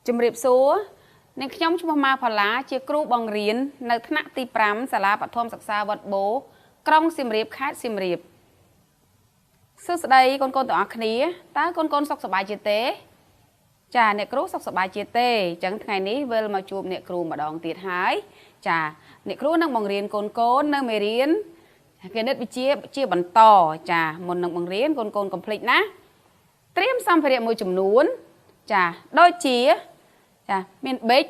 ជំរាបសួរអ្នកខ្ញុំឈ្មោះម៉ាផាឡាជាគ្រូបង្រៀននៅថ្នាក់ទី5សាលាបឋមសិក្សាវត្តបូក្រុងសៀមរាបខេត្តសៀមរាបសួស្តីកូនៗទាំងអស់គ្នាតើកូនសុខសប្បាយជាទេចាអ្នកគ្រូសុខសប្បាយជាទេអញ្ចឹងថ្ងៃនេះវិលមកជួបអ្នកគ្រូម្ដងទៀតហើយចាអ្នកគ្រូនឹងបង្រៀនកូននៅមេរៀនគណិតវិទ្យាជាបន្តចាមុននឹងបង្រៀនកូនកុំភ្លេចណាត្រៀមសម្ភារៈមួយចំនួនចាដូចជាចាមានប៊ិច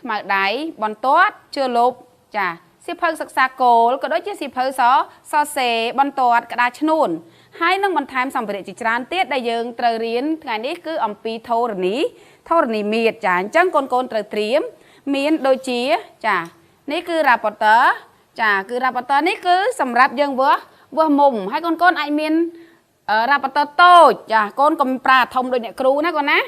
ខ្មៅដៃបន្ទាត់ជឿលុបចាសៀវភៅសិក្សាគោលក៏ដូចជាសៀវភៅសសេបន្ទាត់ក្តារឈ្នួនហើយនឹងបន្ថែមសម្ភារៈជាច្រើនទៀតដែលយើងត្រូវរៀនថ្ងៃនេះគឺអំពីធរណីមាត្រចាអញ្ចឹងកូនត្រូវត្រៀមមានដូចជាចានេះគឺ rapporteur ចាគឺ rapporteur នេះគឺសម្រាប់យើងវាស់មុំហើយកូនអាចមាន rapporteur តូចចាកូនកុំប្រើអាធំដូចអ្នកគ្រូណាកូនណា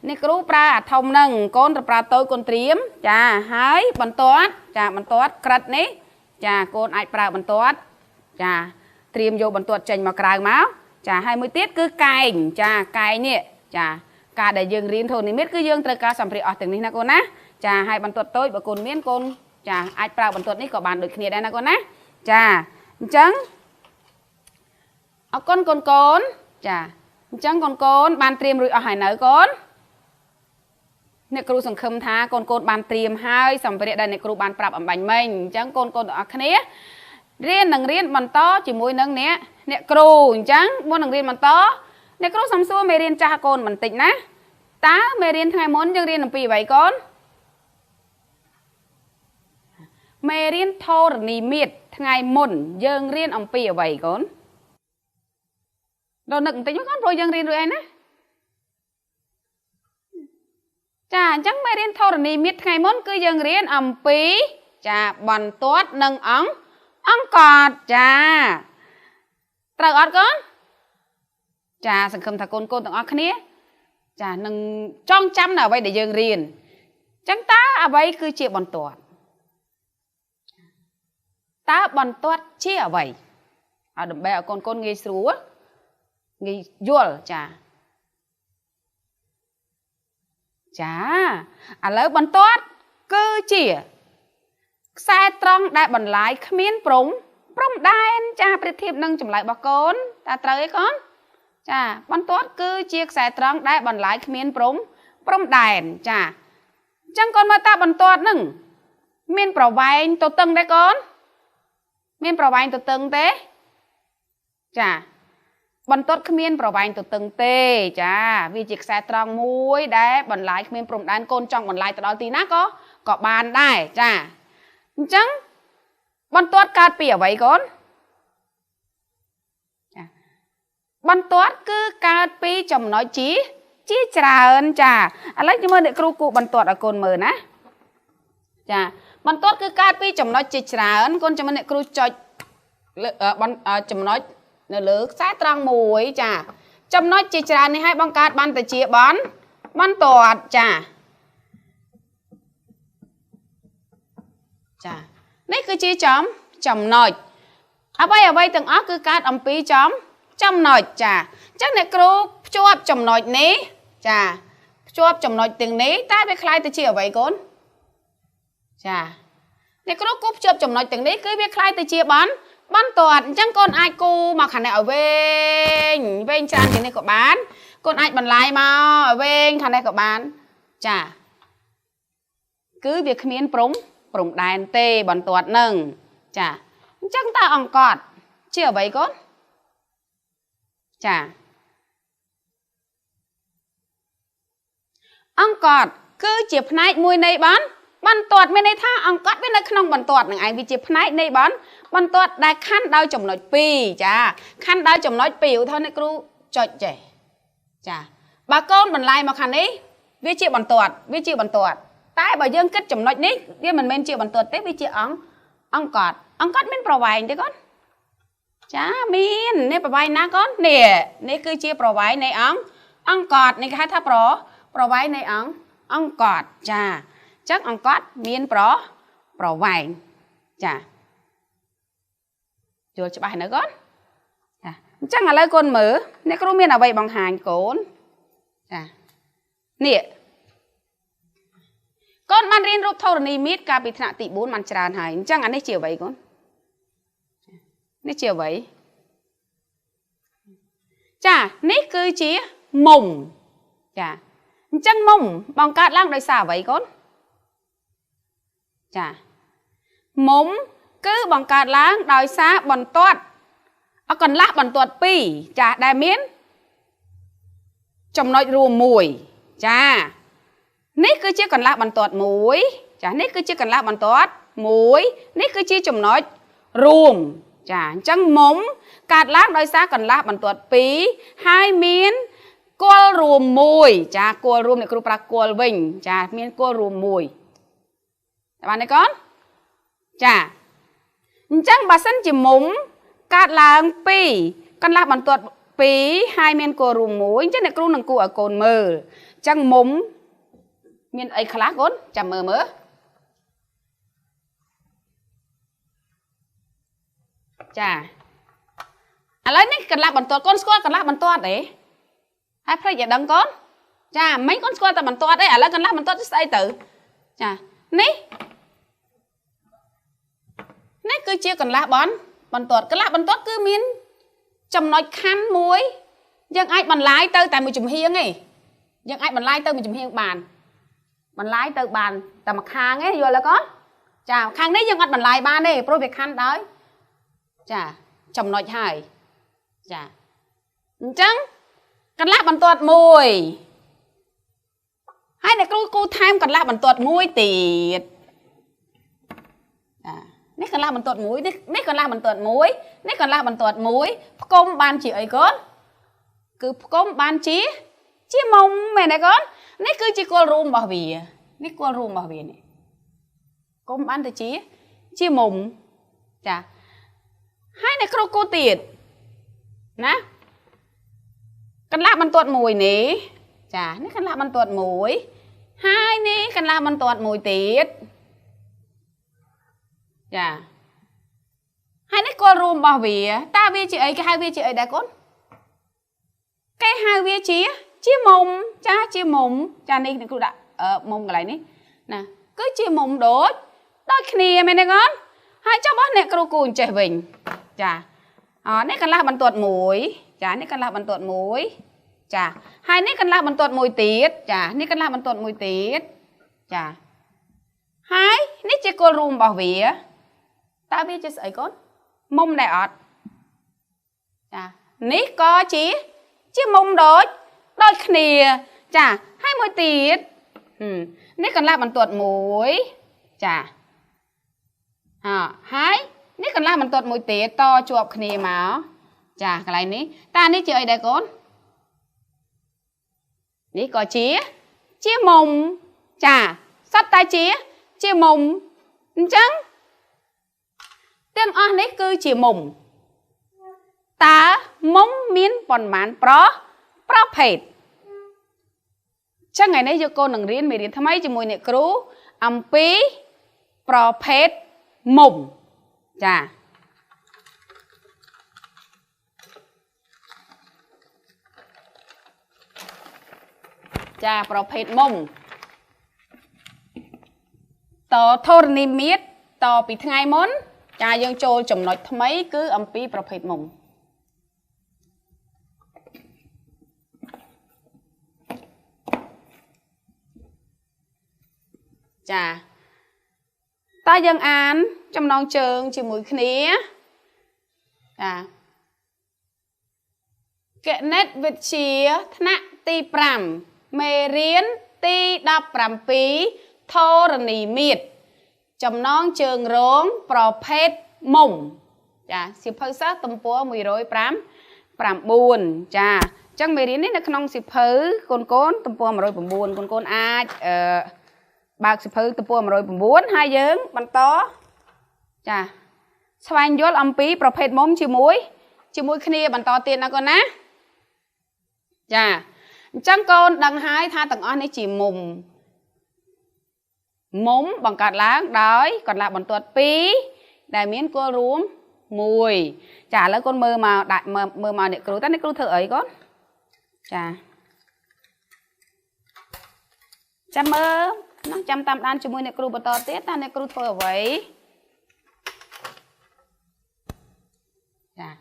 នេះគ្រូប្រើអាធំហ្នឹងកូនទៅប្រើតូចកូនត្រៀមចាហើយបន្ទាត់ចាបន្ទាត់ក្រិតនេះចាកូនអាចប្រើបន្ទាត់ចាត្រៀមយកបន្ទាត់ចេញមកក្រៅមកចាហើយមួយទៀតគឺកែងចាកែងនេះចាការដែលយើងរៀនធននិមិត្តគឺយើងត្រូវការសម្ភារៈអស់ទាំងនេះណាកូនណាចាហើយបន្ទាត់តូចបើកូនមានកូនចាអាចប្រើបន្ទាត់នេះក៏បានដូចគ្នាដែរណាកូនណាចាអញ្ចឹងអរគុណកូនចាអញ្ចឹងកូនបានត្រៀមរួចអស់ហើយនៅកូនអ្នកគ្រូសង្ឃឹមថាកូនបានត្រៀមហើយសម្ភារៈដែលអ្នកគ្រូបានប្រាប់អំបញ្ញមិញអញ្ចឹងកូនទាំងអស់គ្នារៀនបន្តជាមួយនឹងអ្នកគ្រូអញ្ចឹងមុននឹងរៀនបន្តអ្នកគ្រូសំសួរមេរៀនចាស់កូនបន្តិចណាតើមេរៀនថ្ងៃមុនយើងរៀនអំពីអ្វីកូនមេរៀនធរណីមាត្រថ្ងៃមុនយើងរៀនអំពីអ្វីកូនដល់នឹកបន្តិចមកកូនព្រោះយើងរៀនរួចហើយណាចាអញ្ចឹងមេរៀនធរណីមាត្រថ្ងៃមុនគឺយើងរៀនអំពីចាបន្ទាត់និងអង្គកត់ចាត្រូវអត់កូនចាសង្ឃឹមថាកូនទាំងអស់គ្នាចានឹងចងចាំនៅអ្វីដែលយើងរៀនអញ្ចឹងតើអ្វីគឺជាបន្ទាត់តើបន្ទាត់ជាអ្វីឲ្យដើម្បីឲ្យកូនងាយស្រួលងាយយល់ចាឥឡូវបន្ទាត់គឺជាខ្សែត្រង់ដែលបន្លាយគ្មានព្រំដែនចាប្រៀបធៀបនឹងចម្លើយរបស់កូនតើត្រូវអីកូនចាបន្ទាត់គឺជាខ្សែត្រង់ដែលបន្លាយគ្មានព្រំដែនចាអញ្ចឹងកូនមើលតើបន្ទាត់នឹងមានប្រវែងទទឹងទេកូនមានប្រវែងទទឹងទេចាបន្ទាត់គ្មានប្រវែងទទឹងទេចាវាជាខ្សែត្រង់មួយដែលបន្លាយគ្មានព្រំដែនកូនចង់បន្លាយទៅដល់ទីណាក៏បានដែរចាអញ្ចឹងបន្ទាត់កើតពីអ្វីកូនចាបន្ទាត់គឺកើតពីចំណុចជាច្រើនចាឥឡូវមើលអ្នកគ្រូគូបន្ទាត់ឲ្យកូនមើលណាចាបន្ទាត់គឺកើតពីចំណុចជាច្រើនកូនចាំអ្នកគ្រូចុចចំណុចនៅលើខ្សែត្រង់មួយចាចំណុចជាច្រើននេះឲ្យបង្កើតបានទៅជាបន្ទាត់ចានេះគឺជាចំណុចអ្វីទាំងអស់គឺកើតអំពីចំណុចចាអញ្ចឹងអ្នកគ្រូភ្ជាប់ចំណុចនេះចាភ្ជាប់ចំណុចទាំងនេះតែវាคล้ายទៅជាអ្វីកូនចាអ្នកគ្រូគូភ្ជាប់ចំណុចទាំងនេះគឺវាคล้ายទៅជាបន្ទាត់អញ្ចឹងកូនអាចគូមកខាងនេះឲ្យវែងច្រើនជាងនេះក៏បានកូនអាចបន្លាយមកឲ្យវែងខាងនេះក៏បានចាគឺវាគ្មានព្រំដែនទេបន្ទាត់នឹងចាអញ្ចឹងតើអង្គកត់ជាអ្វីកូនចាអង្គកត់គឺជាផ្នែកមួយនៃបន្ទាត់មានន័យថាអង្គកត់វានៅក្នុងបន្ទាត់នឹងឯងវាជាផ្នែកនៃបន្ទាត់ដែលខណ្ឌដោយចំណុច2ចាខណ្ឌដោយចំណុច2ឧទាហរណ៍អ្នកគ្រូចុចចេះចាបើកូនបន្លាយមកខាងនេះវាជាបន្ទាត់តែបើយើងគិតចំណុចនេះវាមិនមែនជាបន្ទាត់ទេវាជាអង្គកត់មានប្រវែងទេកូនចាមាននេះប្រវែងណាកូននេះគឺជាប្រវែងនៃអង្គកត់នេះគេហៅថាប្រវែងនៃអង្គកត់ចាអញ្ចឹងអង្គកត់មានប្រវែងចាយល់ច្បាស់នៅកូនចាអញ្ចឹងឥឡូវកូនមើលអ្នកគ្រូមានអ្វីបង្ហាញកូនចានេះ con ban riêng rụp thâu ni mít cả bị thạ tị 4 มัน tràn hay chẳng anh ấy chiều vậy con nó chiều vậy chà nít cứ chỉ mùng chà chẳng mùng bằng cát lang đời xả vậy con chà mùng cứ bằng cát lang đời xả bằng toát ở còn lạ bằng toát pì chà đại miến trong nói rùa mùi chà nít cứ chỉ còn lạ bằng toát mũi chà nít cứ chỉ còn lạ bằng toát mũi nít cứ chỉ trong nói rùm chà chẳng mống cát lát đôi xa còn lát bằng tuột pí hai miến cô rùm mùi chà cô rùm này cô pra cô vinh chà miến cô rùm mùi bạn này con chà chẳng bà sân chỉ mống cát lát pí còn lát bằng tuột pí hai miến cô rùm mùi chắc này cô nâng cô ở cồn mờ chẳng mống miến ấy khá lát con chà mờ mơ chà lấy nít cần làm bằng toát con squat cần làm bằng toát đấy hai phải giờ đăng con chà mấy con squat ta bằng toát đấy lấy cần làm bằng toát sai tử chà nít cứ chia cần làm bằng toát cái làm bằng toát cứ miên chồng nói khăn muối nhưng ai bằng lái tới tại một chùm hiên ấy nhưng ai bằng lái tới một chùm hiên bàn bằng lái tới bàn tầm mặt hàng ấy rồi là con chà khang đấy nhưng ai bằng lái bàn đây pro việc khăn đấy chà chồng nói hài chà chẳng cần lạ bằng tuột mùi hai này cô tham cần lạ bằng tuột mùi tiệt nét cần lạ bằng tuột mũi nét cần lạ bằng tuột mũi nét cần lạ bằng tuột mũi công ban chị ấy con cứ công ban chí mông mẹ này con nét cứ chỉ cô rùm bảo vì nét cô rùm bảo vì này công ban từ chí mông chà hai này cô tiệt nè cần lạ bằng tuột mùi nè chà nét cần lạ bằng tuột mũi hai nè cần lạ bằng tuột mùi tiệt chà hai nét cô rùm bảo vì ta vi chị ấy cái hai vi chị ấy đã con cái hai vi chí mông cha chí mông cha này cô đã mông cái này nè nè cứ chí mông đốt đôi khi mày này con hai cháu bác nè cô cùn chạy bình chà nét cần lạ bằng tuột mũi chà nét cần lạ bằng tuột mũi chà hai nét cần lạ bằng tuột mùi tiết chà nét cần lạ bằng tuột mùi tiết chà hai nét chỉ cô rùm bảo vía ta biết chứ sợi con mông đại ọt chà nét có chí mông đôi khìa chà hai mùi tiết nét cần lạ bằng tuột mũi chà hai nét cần làm bằng tuột mũi tiết to chuột khỉ máu chà cái này ní ta ní chơi đây con ní có chia mông chà sắp tay chia mông trắng tiếng on ní cứ chia mông ta mông miến bòn mán pro phết chắc ngày nay cho cô nâng riêng mày riêng tham ấy cho mùi nè cú âm pí pro phết mông chà chàประเภทมงต่อโทรนิมิตต่อปีไงมนchà យើងចូលចំណុចថ្មីគឺអំពីប្រភេទមុំចាតើយើងអានចំណងជើងជាមួយគ្នាចាគណិតវិទ្យាថ្នាក់ទី5មេរៀនទី17ធរណីមាត្រចំណងជើងរងប្រភេទមុំចាសៀវភៅសិស្សទំព័រ105 9ចាអញ្ចឹងមេរៀននេះនៅក្នុងសៀវភៅកូនទំព័រ109កូនអាចបើកសៀវភៅទំព័រ109ហើយយើងបន្តចាស្វែងយល់អំពីប្រភេទមុំជាមួយគ្នាបន្តទៀតណាកូនណាចាអញ្ចឹងកូនដឹងហើយថាទាំងអស់នេះជាមុំបង្កើតឡើងដោយកន្លះបន្ទាត់2ដែលមានគោលរួម1ចាឥឡូវកូនមើលមកដាក់មើលមកអ្នកគ្រូតើអ្នកគ្រូធ្វើអីកូនចាចាំមើល nó chăm tam đan cho môi nè cừu bật to tiết ta nè cừu thôi ở vậy dạ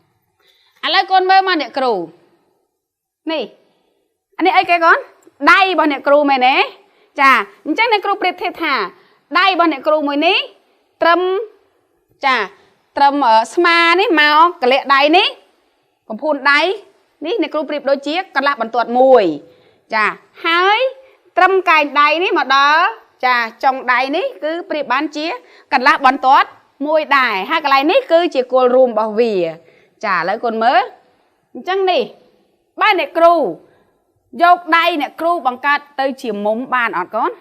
anh lấy con mơ mà nè cừu nè anh ấy cái con đây bọn nè cừu mày nè chà chắc nè cừu bệt thiệt hả đây bọn nè cừu mày nè trâm chà trâm ở sma nè màu cái lệ đây nè còn phun đây nè nè cừu bệt đôi chiếc còn lại bằng tuột mùi chà hái trâm cài đây nè mà đó chà trong đây nè cứ bệt bán chiếc còn lại bằng tuột mùi đài hai cái này nè cứ chỉ cô rùm bảo vì chà lấy con mớ chắc nè ba nè cừu dọc đây nè cừu bằng cát tới chỉ mống bàn ọt con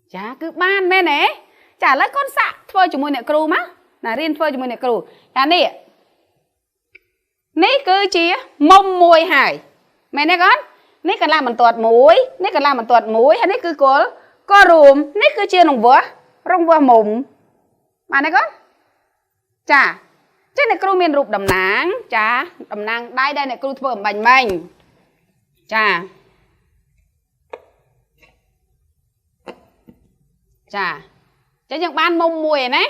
chả cứ ban mẹ nè chả lấy con xạ thôi cho mùi nè cừu má là riêng thôi cho mùi nè cừu chả nè nè cứ chỉ mông mùi hải mẹ nè con nè cần làm bằng tuột mũi nè cần làm bằng tuột mũi hay nè cứ có rùm nè cứ chia nồng vữa rong vữa mùng mà nè con chả chứ nè cừu miền rụp đầm nắng chả đầm nắng đây đây nè cừu thôi bành bành chà chà chứ chẳng ban mông mùi nè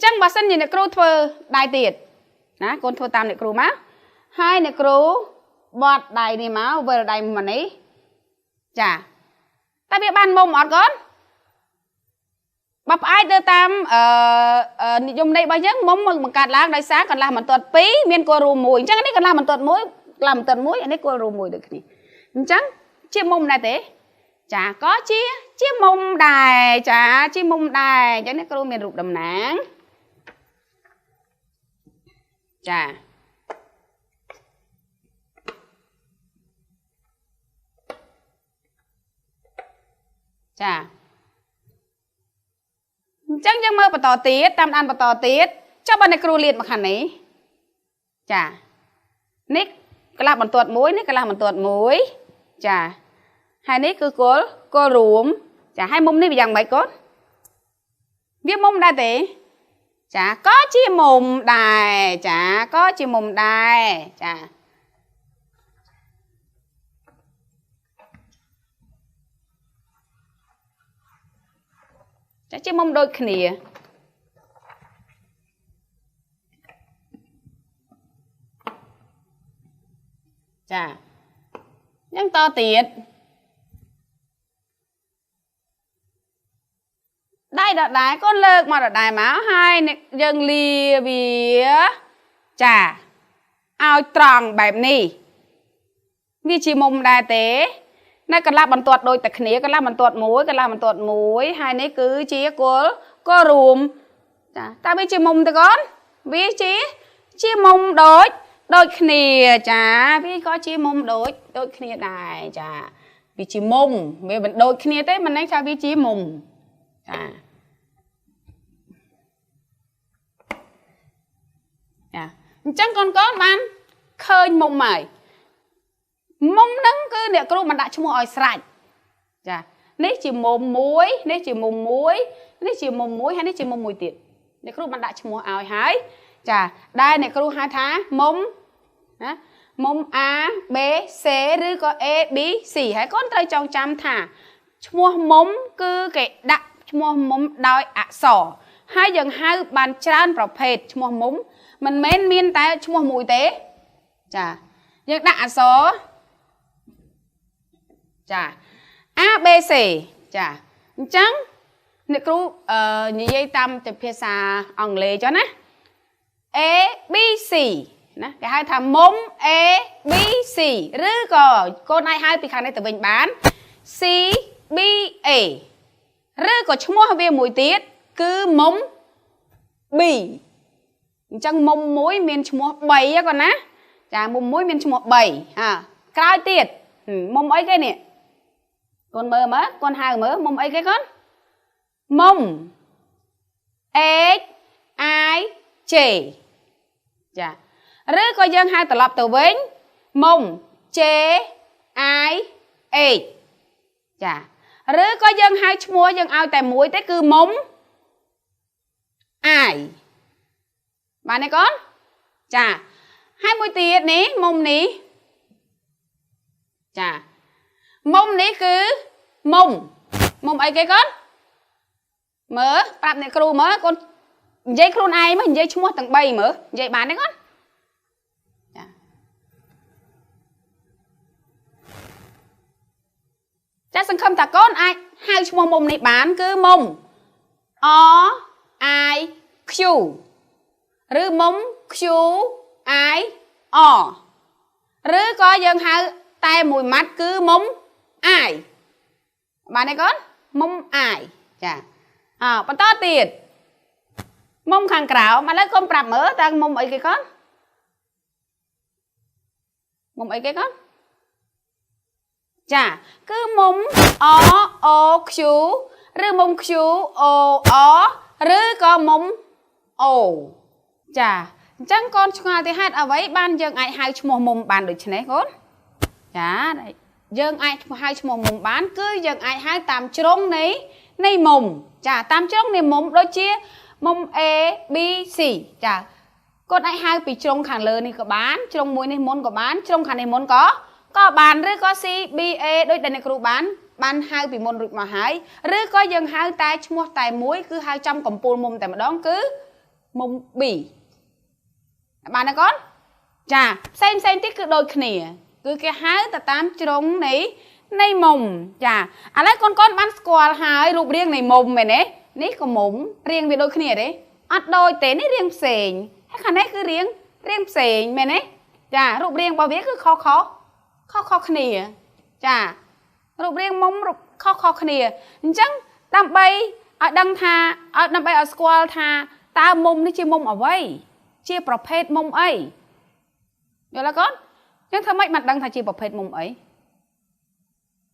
chẳng bà sân nhìn nè cừu thơ đai tiệt ná con thơ tam nè cừu má hai nè cừu bọt đai nè má vừa đai mà nấy chà ta biết ban mông ọt con bắp ai đưa tam dùng đây bao nhiêu mông mà cắt lá đây sáng còn làm một tuột pí miên cô rù mùi chắc này còn làm một tuột muối anh ấy cô rù mùi được nhỉ chắc chiếc mông này thế chả có chiếc mông đài chả chiếc mông đài chắc này cô miền rụt đầm nắng chà chà chắc chẳng mơ bà tỏ tiết tam đan bà tỏ tiết cho bà này cừu liệt mà khả này chà nick cái làm bằng tuột muối nick cái làm bằng tuột muối chà hai nick cứ cô rùm chà hai mông nick bị dằng mấy cốt viết mông đai tế chà có chi mông đài chà có chi mông đài chà chà chi mông đôi khỉa chà nhưng to tiệt đây là đài con lợn mà là đài máu hai dân lìa bìa chà ao tròn bẹp nì vì chỉ mông đài tế này cần làm bằng tuột đôi tạch khía cần làm bằng tuột muối hai này cứ chia cô rùm chà ta biết chỉ mông thì con vì chỉ mông đôi khía chà vì có chỉ mông đôi khía đài chà vì chỉ mông vì mình đôi khía thế mình nói sao vì chỉ mông chà chẳng còn có bạn khơi mông mày mông nắng cứ nè cô mà đã cho mọi sạch chà nếu chỉ mông muối nếu chỉ mông muối hay nếu chỉ mông mùi tiệt nè cô bạn đã cho mọi áo hái chà đây nè cô 2 tháng mông A B C rư có E B C hãy con tay trong trăm thả mua mông cứ cái đặt mua mông đòi ạ sỏ hai dần hai bàn tràn vào phệt mua mông mình mến miên tay mua mùi tế chà nhưng đã số chà A B C chà chẳng nè cô như vậy tâm từ phía xa ông lê cho nè A B C nè cái hai thằng mông A B C rư có cô này hai bị khả này từ bình bán C B A rư có chung mua về mùi tiết cứ mông B chẳng mông muối miền chung mua 7 á con ná chà mông muối miền chung mua 7 cái tiết mông ấy cái nè con mơ mất con hai mơ mông ấy cái con mông X I J chà rứ có dân hai tập lập từ vĩnh mông chế I A chà rứ có dân hai mua dân ao tại mũi tới cứ mông ai bạn này con chà 20 tiết ní mông ní Chà. Mông ní cứ mông. Mông ấy cái con. Mở, bạp này kêu mở con. Dây kêu ai mà dây chung một tầng bay mở. Dây bán đấy con. Chà. Chà sân khâm ta con ai. Hai chung một mông này bán cứ mông. O, I, Q. Rư mông Q, I, O. Rư có dân hai tay mùi mắt cứ mông ai. Bạn này con mông ai. Chà. Bạn to tiền. Mông khẳng kráo mà lấy con bạp mở ta mông ấy cái con. Mông ấy cái con. Chà. Cứ mông O, Q. Rư mông Q, O. Rư có mông O. Chà. Chẳng con chung thì hát ở vậy ban dân ai hai chung mông bàn được chứ này con. Chà. Dân ai hai chung mông bán cứ dân ai hai tam trông này mông. Chà tam trông này mông đôi chia mông A, B, C. Chà. Con ai hai bị trông khẳng lơ này có bán. Trông mũi này môn có bán. Trông khẳng này môn có. Có bán rư có C, B, A. Đôi đây này có bán. Bán hai bị môn rụt mà hai. Rư có dân hai tay chung tay mũi cứ 200 cầm pôl mông tại mà đón cứ mông bì. Bạn này con. Chà. Xem tí cứ đôi khỉ. Cứ cái hai ta tám trông này mông. Chà. Lấy con bán squall hai rụp riêng này mông mày nế. Ní có mông. Riêng vì đôi khỉ đấy. Ất đôi tế ní riêng xềnh. Hay khả này cứ riêng xềnh mày nế. Chà. Rụp riêng bao viết cứ khó khỉ. Chà. Rụp riêng mông rụp khó khỉ. Chẳng đâm bay ở đăng tha. Đâm bay ở squall tha. Ta mông ní chia mông ở vây. Chiaប្រភេទ mông ấy. Được là con. Nhưng thưa mấy mặt đăng thà chiaប្រភេទ mông ấy.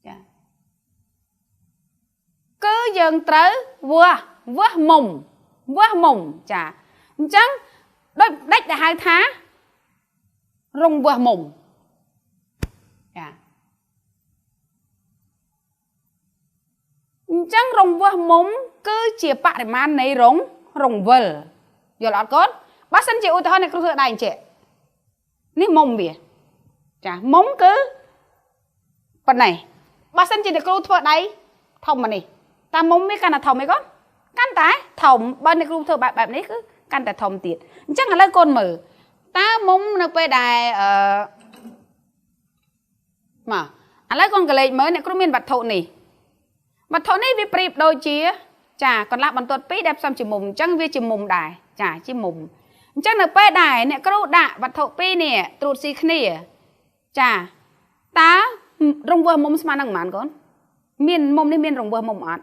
Yeah. Cứ dần tới vua mông. Chà. Chẳng đách là 2 tháng. Rung vua mông. Yeah. Chẳng rung vua mông cứ chia bạc để mang này rung vờ. Được là con. Bác sân chị ưu tớ này cứ thưa đành chị. Ní mông bìa. Chà, mông cứ. Phần này. Bác sân chị này cứ thưa đáy. Thông mà này. Ta mông mới căn là thông mấy con. Căn tái. Thông. Bên này cứ thưa bạc này cứ. Căn tại thông tiệt. Chắc là lấy con mở. Ta mông nó bê đài. Mà. Lấy con cái lệnh mới này cứ miền bạch thụ này. Bạch thụ này vì prịp đôi chia. Chà, còn lạc bằng tuột bí đẹp xong chỉ mông. Chẳng vì chỉ mông đài. Chà, chỉ mông. Chắc là bê đài này có đạ vật thụ bê nè trụt xì khní. Chà. Ta rung vừa mông mà năng màn con. Mông này miền rung vừa mông ạt.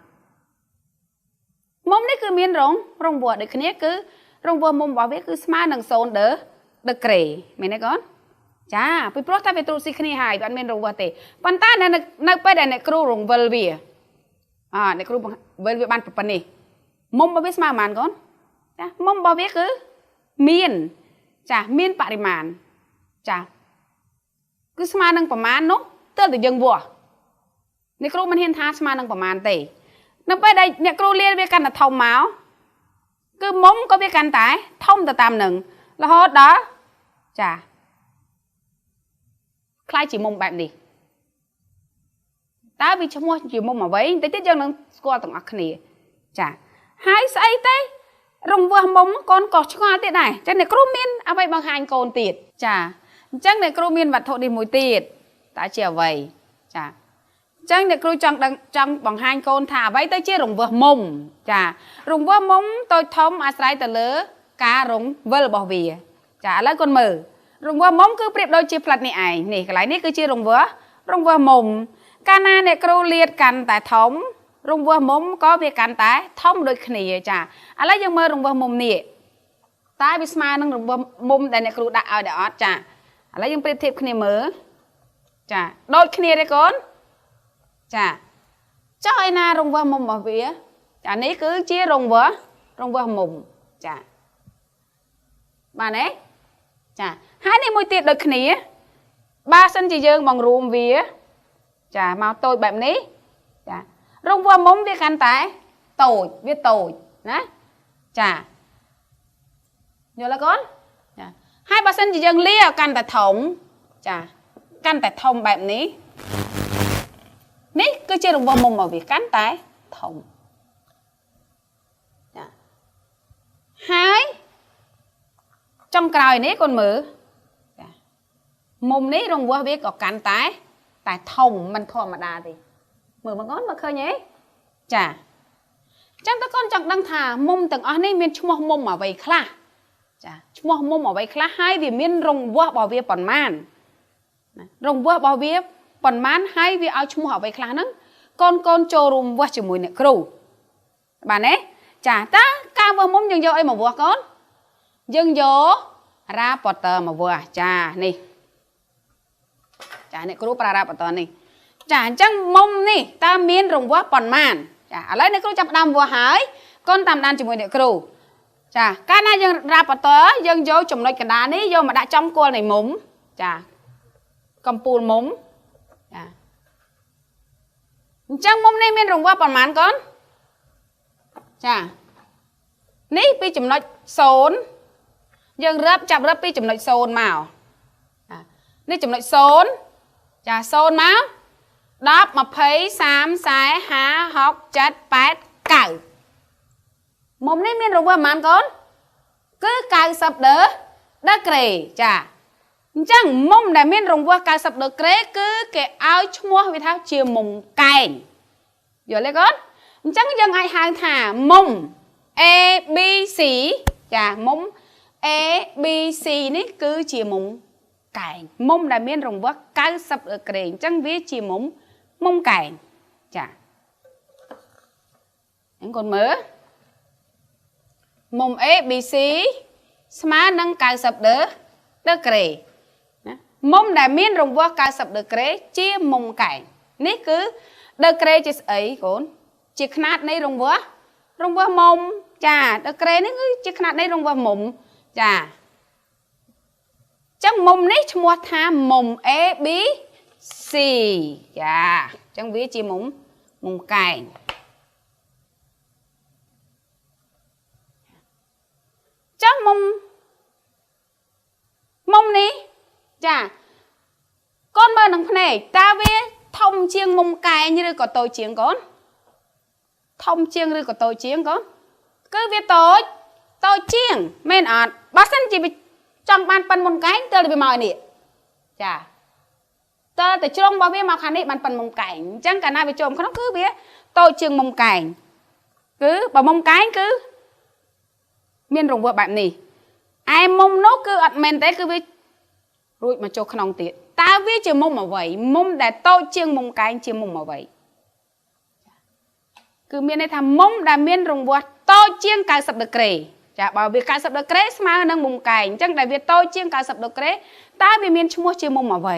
Mông này cứ miền rung vừa để khní cứ. Rung vừa mông bảo viết cứ mà năng xôn đỡ kể. Mày này con. Chà. Vì bố ta về trụt xì khní hài. Bạn miền rung vừa tê. Bạn ta này bê đài này cứ rung vừa bìa. Này cứ rung vừa bàn bật này. Mông bảo viết mà màn con. Chà. Mông bảo viết cứ. Miên. Chà, miên bạc màn. Chà. Cứ sma nâng bà màn nó. Tức là dân vua. Nè kru mình hiên tha sma nâng bà màn tỉ. Nâng bây đây nè kru liên với căn là thông máu. Cứ mông có biết căn tái. Thông ta tam nâng. Là hốt đó. Chà. Khai chỉ mông bạn đi. Ta vì cho mua chỉ mông mà vấy. Tới tiết dân nâng score tổng ạc này. Chà. Hai xây tế. Rung vừa mông con có cho tiết này. Chắc này kru miên. À vậy bằng hành con tiết. Chà. Chắc này kru miên vật thụ đi mùi tiết. Ta chìa vậy. Chà. Chắc này kru trong bằng hành con thả vậy tới chia rung vừa mông. Chà. Rung vừa mông tôi thông à sài tờ lỡ. Cá rung vừa bỏ vỉa. Chà lấy con mở. Rung vừa mông cứ priệp đôi chia phật này ảnh. Này cái lấy này cứ chia rung vừa mông. Cá na này kru liệt cằn tại thống. Rung vừa mông có việc cắn tái thông đôi khỉ. Chà. Lấy dân mơ rung vừa mông nè. Ta bị sma nâng rung vừa mông đây này kru đã ở đó. Chà. Lấy dân priệp thiệp khỉ mơ. Chà. Đôi khỉ đây con. Chà. Cho ai na rung vừa mông vào vía. Chà. Ní cứ chia rung vừa mông. Chà. Bà này. Chà. Hai này mùi tiết đôi khỉ. Ba sân chỉ dương bằng rùm vía. Chà. Màu tôi bạp ní. Chà. Rung vừa mông viết căn tái. Tồi. Viết tồi. Đấy. Chà. Nhớ là con. Chà. Hai bà sân chỉ dừng lia căn tại thống. Chà. Căn tại thông bạp ní. ជារង្វាស់មុំរបស់វាកាន់តែធំចាហើយចុងក្រោយនេះកូនមើលចាមុំនេះរង្វាស់វាក៏កាន់តែធំមិនធម្មតាទេមើលបងប្អូនមើលឃើញទេចាចឹងតើកូនចង់ដឹងថាមុំទាំងអស់នេះមានឈ្មោះមុំអ្វីខ្លះចាឈ្មោះមុំអ្វីខ្លះហើយវាមានរង្វាស់របស់វាប៉ុន្មានរង្វាស់របស់វាប៉ុន្មានហើយវាឲ្យឈ្មោះអ្វីខ្លះហ្នឹងកូនចូលរួមវាស់ជាមួយអ្នកគ្រូបានទេចាតើការវាស់មុំយើងយកអីមកវាស់កូនយើងយករ៉ាប៉ូទ័រមកវាស់ចានេះចាអ្នកគ្រូប្រើរ៉ាប៉ូទ័រនេះចាអញ្ចឹងមុំនេះតើមានរង្វាស់ប៉ុន្មានចាឥឡូវអ្នកគ្រូចាប់ផ្ដើមវាស់ហើយកូនតាមដានជាមួយអ្នកគ្រូចាកាលណាយើងរ៉ាប៉ូទ័រយើងយកចំណុចកណ្ដាលនេះយកមកដាក់ចំគល់នៃមុំចាកំពូលមុំចាអញ្ចឹងមុំនេះមានរង្វាស់ប៉ុន្មានកូនចានេះពីចំណុច0យើងចាប់រឹបពីចំណុច0មកនេះចំណុច0ចា0មក10 20 30 40 50 60 70 9មុំនេះមានរង្វាស់ប៉ុន្មានកូនគឺ90ដឺក្រេចាអញ្ចឹងមុំដែលមានរង្វាស់90ដឺក្រេគឺគេឲ្យឈ្មោះវាថាជាមុំកែងយល់ទេកូនអញ្ចឹងយើងអាចហៅថាមុំ A B C ចាមុំ A B C នេះគឺជាមុំកែងមុំដែលមានរង្វាស់90ដឺក្រេអញ្ចឹងវាជាមុំកែងចាអញ្ចឹងកូនមើលមុំ A B C ស្មើនឹង90ដឺក្រេណាមុំដែលមានរង្វាស់90ដឺក្រេជាមុំកែងនេះគឺដឺក្រេជាស្អីកូនជាຂະຫນាតនៃរង្វាស់មុំចាដឺក្រេនេះគឺជាຂະຫນាតនៃរង្វាស់មុំចាចឹងមុំនេះឈ្មោះថាមុំ A B C ចាចឹងវាជាមុំកែងចឹងមុំនេះចាកូនមើលនឹងភ្នែកតើវាធំជាងមុំកែងឬក៏តូចជាងកូនធំជាងឬក៏តូចជាងកូនគឺវាតូចជាងមែនអត់បើសិនជាវាចង់បានប៉ិនមុំកែងទៅវាមកនេះចាតើតែជ្រុងរបស់វាមកខាងនេះបានប៉ិនមុំកែងអញ្ចឹងកាលណាវាចូលក្នុងគឺវាតូចជាងមុំកែងគឺបើមុំកែងគឺមានរង្វាស់បែបនេះឯមុំនោះគឺអត់មែនទេគឺវារួចមកចូលក្នុងទៀតតើវាជាមុំអ្វីមុំដែលតូចជាងមុំកែងជាមុំអ្វីគឺមានន័យថាមុំដែលមានរង្វាស់តូចជាង90ដឺក្រេចាបើវា90ដឺក្រេស្មើនឹងមុំកែងអញ្ចឹងដែលវាតូចជាង90ដឺក្រេតើវាមានឈ្មោះជាមុំអ្វី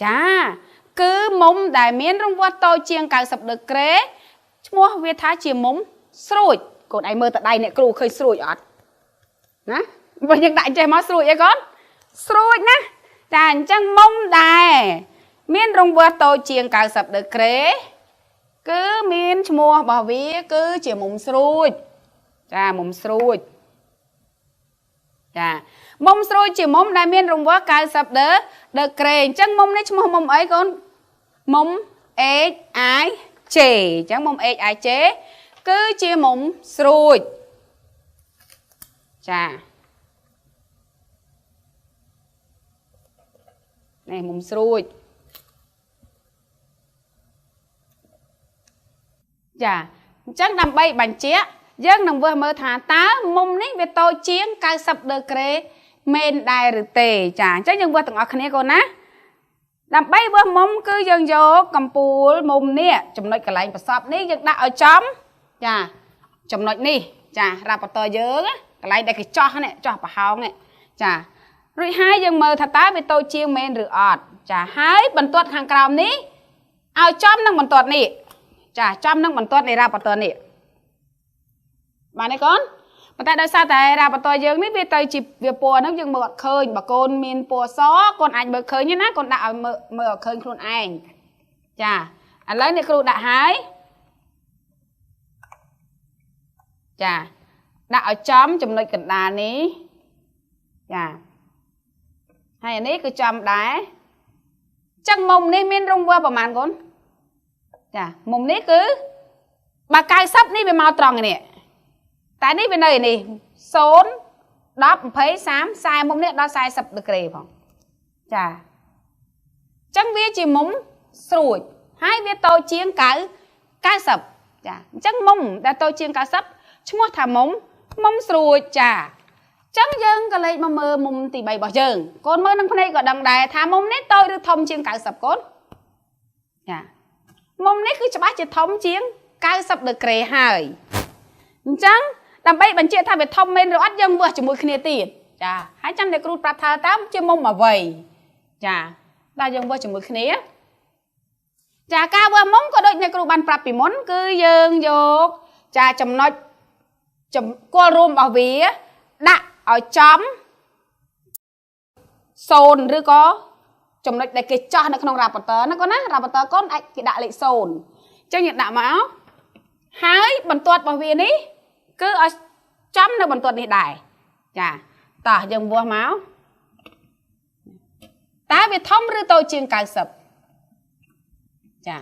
ចាគឺមុំដែលមានរង្វាស់តូចជាង90ដឺក្រេឈ្មោះវាថាជាមុំស្រួចកូនឯងមើលតដៃអ្នកគ្រូឃើញស្រួចអត់ណាបើយើងដាក់ចេះមកស្រួចអីកូនស្រួចណាចាអញ្ចឹងមុំដែលមានរង្វាស់តូចជាង90ដឺក្រេគឺមានឈ្មោះរបស់វាគឺជាមុំស្រួចចាមុំស្រួចចាមុំស្រួចជាមុំដែលមានរង្វាស់90ដឺក្រេអញ្ចឹងមុំនេះឈ្មោះមុំអីកូនមុំ H I J អញ្ចឹងមុំ H I J គឺជាមុំស្រួចចានេះមុំស្រួចចាអញ្ចឹងដើម្បីបញ្ជាក់យើងនឹងវាស់មើលថាតើមុំនេះវាតូចជាង90ដឺក្រេមែនដែរឬទេចាអញ្ចឹងយើងវាស់ទាំងអស់គ្នាកូនណាដើម្បីវាស់មុំគឺយើងយកកំពូលមុំនេះចំណុចកន្លែងប្រសពនេះយើងដាក់ឲ្យចំចាចំណុចនេះចារ៉ាប៉ូទ័រយើងកន្លែងដែលគេចោះនេះចោះប្រហោងនេះចារួចហើយយើងមើលថាតើវាតូចជាងមែនឬអត់ចាហើយបន្ទាត់ខាងក្រោមនេះឲ្យចំនឹងបន្ទាត់នេះចាចំនឹងបន្ទាត់នៃរ៉ាប៉ូទ័រនេះបានទេកូនប៉ុន្តែដោយសារតែរ៉ាប៉ូទ័រយើងនេះវាទៅជាវាពណ៌ហ្នឹងយើងមើលអត់ឃើញបើកូនមានពណ៌សកូនអាចមើលឃើញទេណាកូនដាក់ឲ្យមើលឲ្យឃើញខ្លួនឯងចាឥឡូវអ្នកគ្រូដាក់ហើយចាដាក់ឲ្យចំចំណុចកណ្ដាលនេះចាហើយអានេះគឺចំដែរចឹងមុំនេះមានរង្វាស់ប្រហែលកូន ចាមុំនេះគឺបើ90នេះវាមកត្រង់នេះតែនេះវានៅនេះ0 10 20 30 40មុំនេះដល់40ដឺក្រេផងចាអញ្ចឹងវាជាមុំស្រួចហើយវាតូចជាង90ចាអញ្ចឹងមុំដែលតូចជាង90ឈ្មោះថាមុំស្រួចចាអញ្ចឹងយើងក៏លេខមកមើលមុំទី3របស់យើងកូនមើលនឹងភ្នែកក៏ដឹងដែរថាមុំនេះតូចឬធំជាង90កូនចាមុំនេះគឺច្បាស់ជាធំជាង90ដឺក្រេហើយអញ្ចឹងដើម្បីបញ្ជាក់ថាវាធំមែនឬអត់យើងវាស់ជាមួយគ្នាទៀតចាហើយចាំតែគ្រូប្រាប់ថាតាមជាមុំអ្វីចាដល់យើងវាស់ជាមួយគ្នាចាការវាស់មុំក៏ដូចអ្នកគ្រូបានប្រាប់ពីមុនគឺយើងយកចាចំណុចគល់រួមរបស់វាដាក់ឲ្យចំ0ឬក៏ចំណុចដែលគេចោះនៅក្នុង rapporteur ណាកូនណា rapporteur កូនអាចគេដាក់លេខ0អញ្ចឹងយើងដាក់មកហើយបន្ទាត់របស់វានេះគឺឲ្យចំនៅបន្ទាត់នេះដែរចាតោះយើងវាស់មកតើវាធំឬតូចជាង90ចា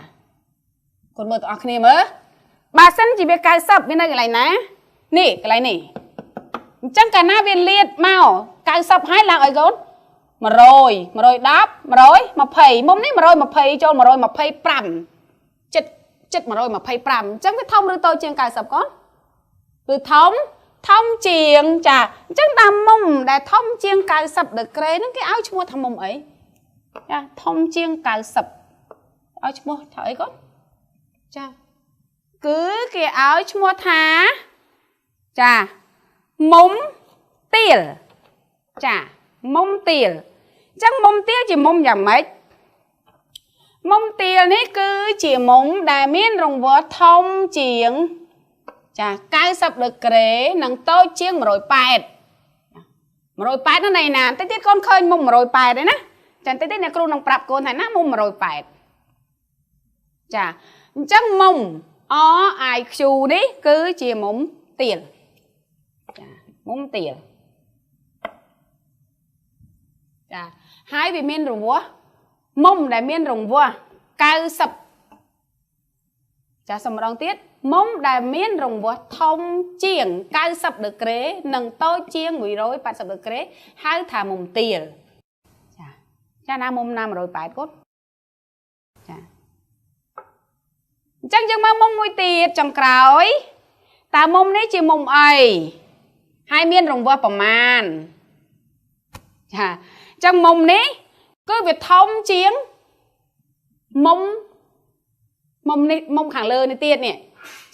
កូនមើលទាំងអស់គ្នាមើលបើសិនជាវា90វានៅកន្លែងណានេះកន្លែងនេះអញ្ចឹងកាលណាវាលាតមក90ហើយឡើងឲ្យកូន100 110 120មុំនេះ120ចូល125ចិត្ត125អញ្ចឹងវាធំឬតូចជាង90កូនគឺធំជាងចាអញ្ចឹងតាមមុំដែលធំជាង90ដឺក្រេហ្នឹងគេឲ្យឈ្មោះថាមុំអីចាធំជាង90ឲ្យឈ្មោះថាអីកូនចាគឺគេឲ្យឈ្មោះថាចាមុំទាលចាមុំទាលអញ្ចឹងមុំទាលជាមុំយ៉ាងម៉េចមុំទាលនេះគឺជាមុំដែលមានរង្វិលធំជាងចា90ដឺក្រេនិងតូចជាង180នោះណៃណាតិចទៀតកូនឃើញមុំ180ទេណាចាតិចទៀតអ្នកគ្រូនឹងប្រាប់កូនថាណាមុំ180ចាអញ្ចឹងមុំ RIQ នេះគឺជាមុំទាលចាមុំទាលចាហើយវាមានរង្វាស់មុំដែលមានរង្វាស់90ចាសម្ដងទៀតមុំដែលមានរង្វាស់ធំជាង90ដឺក្រេនិងតូចជាង180ដឺក្រេហៅថាមុំទាលចាណាមុំណា180កូនចាអញ្ចឹងយើងមើលមុំមួយទៀតចុងក្រោយតើមុំនេះជាមុំអីហើយមានរង្វាស់ប្រមាណចាអញ្ចឹងមុំនេះគឺវាធំជាងមុំនេះមុំខាងលើនេះទៀតនេះ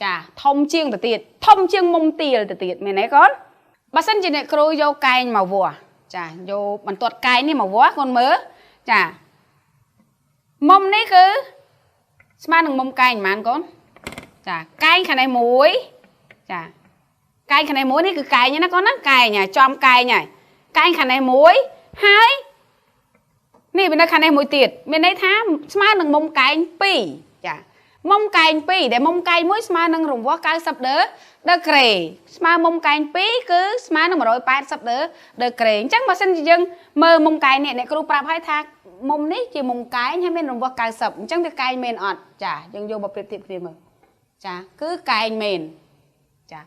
ចាធំជាងទៅទៀតធំជាងមុំទាលទៅទៀតមែនទេកូនបើសិនជាអ្នកគ្រូយកកែងមកវាស់ចាយកបន្ទាត់កែងនេះមកវាស់កូនមើលចាមុំនេះគឺស្មើនឹងមុំកែងប៉ុន្មានកូនចាកែងខាងនេះមួយចាកែងខាងនេះមួយនេះគឺកែងណាកូនណាកែងចំកែងហើយកែងខាងនេះមួយហើយនេះវានៅខាងនេះមួយទៀតមានន័យថាស្មើនឹងមុំកែង2ចាមុំកែង2ដែលមុំកែង1ស្មើនឹងរង្វាស់90ដឺក្រេស្មើមុំកែង2គឺស្មើនឹង180ដឺក្រេអញ្ចឹងបើសិនជាយើងមើលមុំកែងនេះអ្នកគ្រូប្រាប់ឲ្យថាមុំនេះជាមុំកែងហើយមានរង្វាស់90អញ្ចឹងវាកែងមែនអត់ចាយើងយកមកប្រៀបធៀបគ្នាមើលចាគឺកែងមែនចា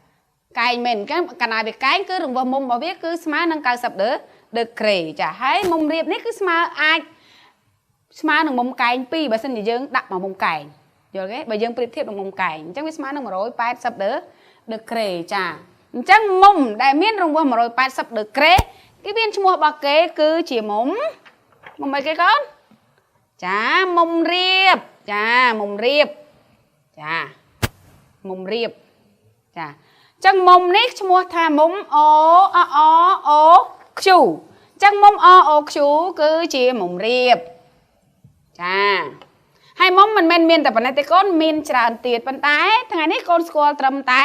កែងមែនកាលណាវាកែងគឺរង្វាស់មុំរបស់វាគឺស្មើនឹង90ដឺក្រេចាហើយមុំរៀបនេះគឺស្មើអាចស្មើនឹងមុំកែង2បើសិនជាយើងដាក់មកមុំកែងយល់ទេបើយើងប្រៀបធៀបនឹងមុំកែងអញ្ចឹងវាស្មើនឹង180ដឺក្រេចាអញ្ចឹងមុំដែលមានរង្វាស់180ដឺក្រេគេមានឈ្មោះរបស់គេគឺជាមុំអីគេកូនចាមុំរៀបចាមុំរៀបចាមុំរៀបចាអញ្ចឹងមុំនេះឈ្មោះថាមុំ OQ អញ្ចឹងមុំ OQ គឺជាមុំរៀបចាហើយមុំមិនមែនមានតែប៉ុណ្ណេះទេកូនមានច្រើនទៀតប៉ុន្តែថ្ងៃនេះកូនស្គាល់ត្រឹមតែ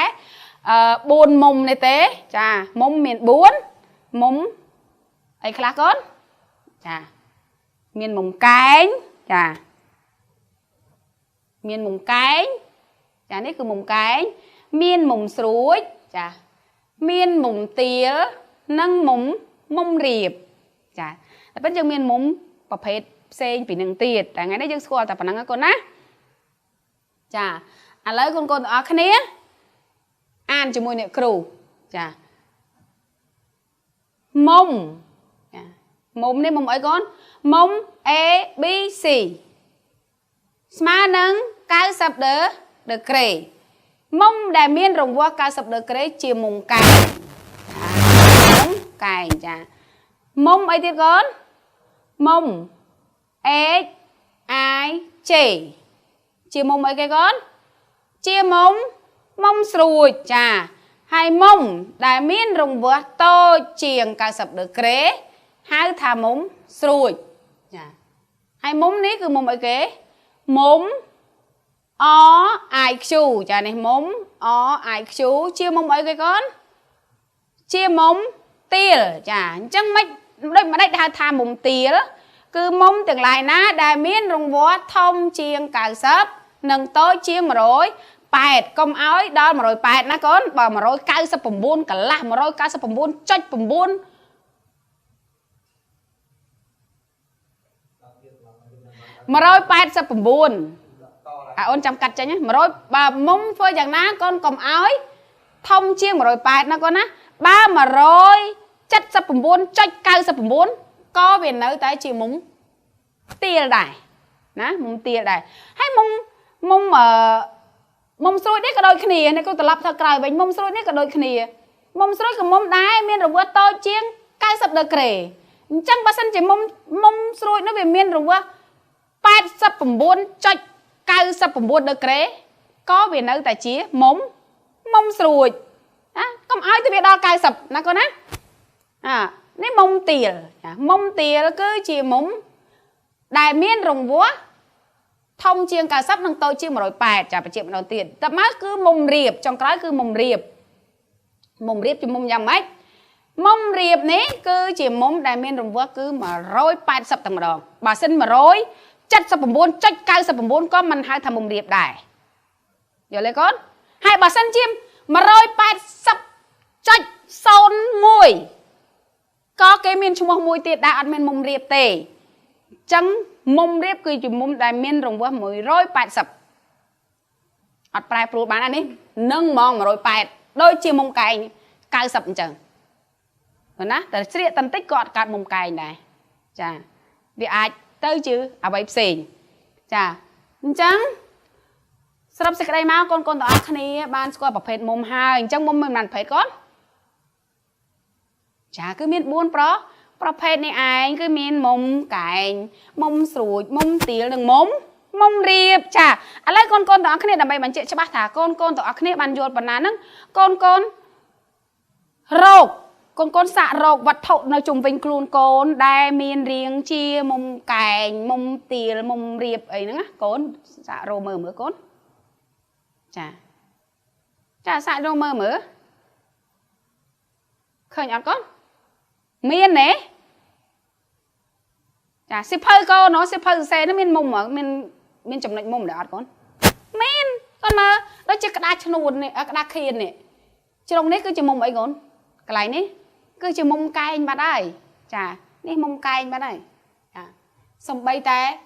4មុំនេះទេចាមុំមាន4មុំអីខ្លះកូនចាមានមុំកែងចាមានមុំកែងចានេះគឺមុំកែងមានមុំស្រួចចាមានមុំទាលនិងមុំរៀបចាតែប៉ុន្តែយើងមានមុំប្រភេទផ្សេងពីនឹងទៀតតែថ្ងៃនេះយើងស្គាល់តែប៉ុណ្ណឹងណាកូនណា Chà, lấy con ở khné an cho môi nè cừu. Chà. Mông. Chà. Mông này mông ấy con. Mông A B C. Sma nâng cao sập đỡ krê. Mông đại miên rồng vô cao sập đỡ krê chia mông cài. Mông cài chà. Mông ấy tiết con. Mông S I J. Chia mông ấy cái con. Chia mông srùi chà. Hai mông đại miên rồng vô tô chiềng cao sập đỡ krê. Hai thả mông srùi chà. Hai mông ní cứ mông ấy kế. Mông O I Q chà này mông O I Q chia mông ấy cái con. Chia mông tiel chà chẳng mấy đây mà đây tha mông tiel cứ mông từng lại ná đại miên rung vó thông chiêng cào sấp nâng tối chiêng mà rồi bẹt công áo đó mà rồi bẹt ná con bà mà rồi cao sấp bùm buôn cả lá mà rồi cao sấp bùm buôn chách bùm buôn mà rồi bẹt sấp bùm buôn ôn chăm cắt cho nhé mà rồi bà mông phơi dạng ná con cầm áo thông chiêng mà rồi bẹt ná con á ba mà rồi chất sập bùm buôn chách cao sập bùm buôn có về nơi tới chị mông tia đài ná mông tia đài hay mông xôi đấy cả đôi khỉ này cô tập lập thật cài bánh mông xôi đấy cả đôi khỉ mông xôi cả mông đái miên rồi vớt to chiêng cao sập đờ kề chẳng ba sân chỉ mông xôi nó về miên rồi vớt bẹt sập bùm buôn chách cao sập bùm buôn đờ kề có về nơi tới chị mông xôi không ai thì biết đo cao sập nó con á nếu mông tiề cứ chỉ mông đại miên rồng vúa thông chiêng cao sắp nâng tôi chiêng mà rồi bẹt chả phải chịu đầu tiên tập mát cứ mông riệp trong cái cứ mông riệp chứ mông dòng mấy mông riệp này cứ chỉ mông đại miên rồng vúa cứ mà rồi bẹt sập tầng mà đòn bà xin mà rồi chất sập bùm buôn chất cao sập bùm buôn có mình hai thằng mông riệp đài giờ lấy con hai bà sân chim mà rồi bẹt sập chất son mùi có cái miên chung mùi tiệt đã ăn miên mông riệp tề chẳng mông riệp cứ chỉ mông đại miên rồng vua mùi rồi bẹt sập ọt prai pru bán anh ấy nâng mong mà rồi bẹt đôi chia mông cài cao sập chẳng rồi ná tại sẽ tân tích gọt cạt mông cài này chà vì ai tới chứ à bấy xì chà chẳng sắp xịt đây máu con tỏ ác này ban score bảo phết mông hai chẳng mông mình màn phết con chả cứ miên buôn pro phết này ai cứ miên mông cài mông sủi mông tía đừng mông riệp chả lấy con tỏ ác này làm bài bản chạy cho bác thả con tỏ ác này bàn dột bản ná nâng con rộp con xạ rộp vật thụ nói chung vinh khuôn con đai miên riêng chia mông cài mông tía mông riệp ấy nữa con xạ rô mơ con chả xạ rô mơ khởi nhọt con miên nè chả xếp hơi con nó xếp hơi xe nó miên mông mà miên chồng lệnh mông để ọt con miên con mà đó chứ cái đá chân nôn này cái đá khiên này chứ đồng đấy cứ chỉ mông ấy con cái này nè cứ chỉ mông cay anh bắt đây chả nè mông cay anh bắt đây xong bay té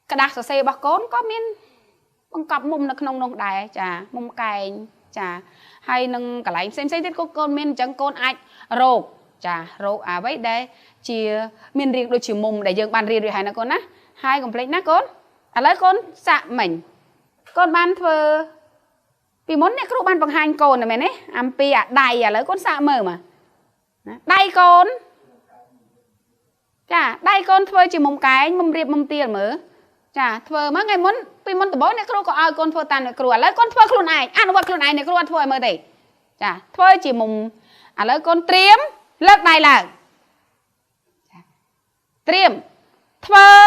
cái đá xe bác con có miên bằng cặp mông nó không nông đài chả mông cay chả hay nâng cái này xem tiết con miên chẳng con ai rộp chà rô à vậy đây chia miền riêng đôi chiều mùng để dương bàn riêng rồi hay là con á hai complete nát con lấy con xạ mình con ban thơ vì muốn này các ban bằng hai con này mày đấy ampi đầy lấy con xạ mở mà đầy con chà đầy con thơ chỉ mùng cái mùng riêng mùng tiền mở chà thơ mấy ngày muốn vì muốn từ bố này các có ai con thơ tàn được lấy con thơ luôn này ăn vật luôn này này các thơ mở đây chà thơ chỉ mùng lấy con triếm lớp này là triềm thơ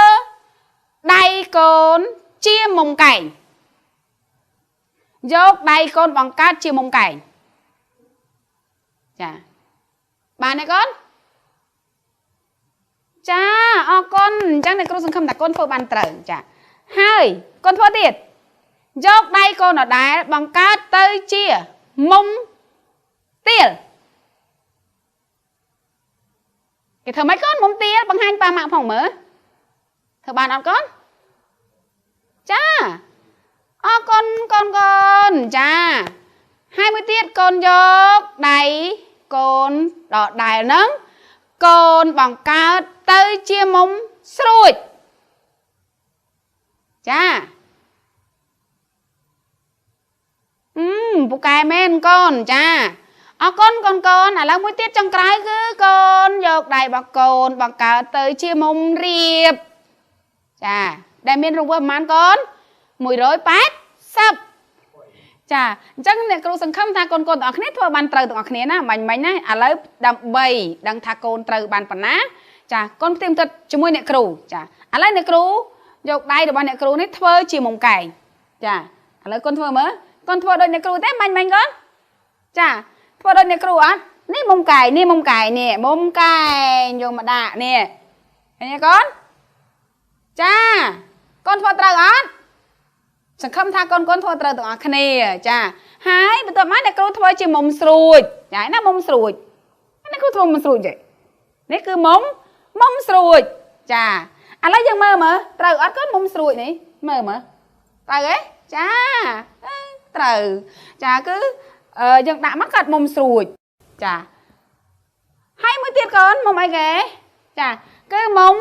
đay con chia mông cảnh dốc đay con bằng cát chia mông cảnh chà bà này con chà con chắc này con không đặt con phô bàn trởn chà hai con phô tiệt dốc đay con ở đáy bằng cát tới chia mông tiền cái thơ mấy con mông tia bằng hai ba mạng phòng mở thơ bàn ăn con chà con cha hai mươi tiết con dốc đáy con đỏ đài nắng con bằng cao tới chia mông sôi cha bù cài men con cha con là mỗi tiết trong cái cứ con dọc đáy bằng cao tới chia mông riệp cha đại miên rung với màn con mùi rối bát sắp ចាអញ្ចឹងអ្នកគ្រូសង្ឃឹមថាកូនៗទាំងអស់គ្នាធ្វើបានត្រូវទាំងអស់គ្នាណាបាញ់ណាឥឡូវដើម្បីដឹងថាកូនត្រូវបានប៉ុណ្ណាចាកូនផ្ទៀងផ្ទាត់ជាមួយអ្នកគ្រូចាឥឡូវអ្នកគ្រូយកដៃរបស់អ្នកគ្រូនេះធ្វើជាមុំកែងចាឥឡូវកូនធ្វើមើលកូនធ្វើដូចអ្នកគ្រូទេបាញ់កូនចាធ្វើដូចអ្នកគ្រូអត់នេះមុំកែងនេះមុំកែងនេះមុំកែងយកមកដាក់នេះឃើញទេកូនចាកូនធ្វើត្រូវអត់ សង្ឃឹមថាកូនធ្វើត្រូវទាំងអស់គ្នាចាហើយបន្ទាប់មកអ្នកគ្រូធ្វើជាមុំស្រួចចាណាមុំស្រួចអ្នកគ្រូធ្វើមុំស្រួចទេនេះគឺមុំស្រួចចាឥឡូវយើងមើលត្រូវអត់កូនមុំស្រួចនេះមើលត្រូវទេចាត្រូវចាគឺយើងដាក់មកកាត់មុំស្រួចចាហើយមួយទៀតកូនមុំអីគេចាគឺមុំ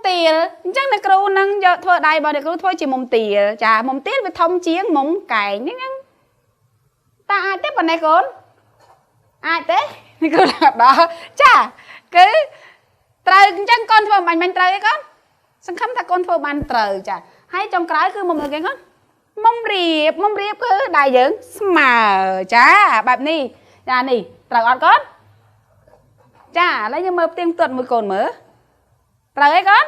ទាលអញ្ចឹងអ្នកគ្រូនឹងយកធ្វើដៃរបស់អ្នកគ្រូធ្វើជាមុំទាលចាមុំទាលវាធំជាងមុំកែងហ្នឹងតាអាចទេប៉ុណ្ណេះកូនអាចទេអ្នកគ្រូដល់ចាគឺត្រូវអញ្ចឹងកូនធ្វើបាញ់ត្រូវអីកូនសង្ឃឹមថាកូនធ្វើបានត្រូវចាហើយចុងក្រោយគឺមុំអីគេកូនមុំរៀបគឺដៃយើងស្មើចាបែបនេះចានេះត្រូវអត់កូនចាឥឡូវយើងមើលផ្ទៀងផ្ទាត់មួយកូនមើល ត្រូវអីកូន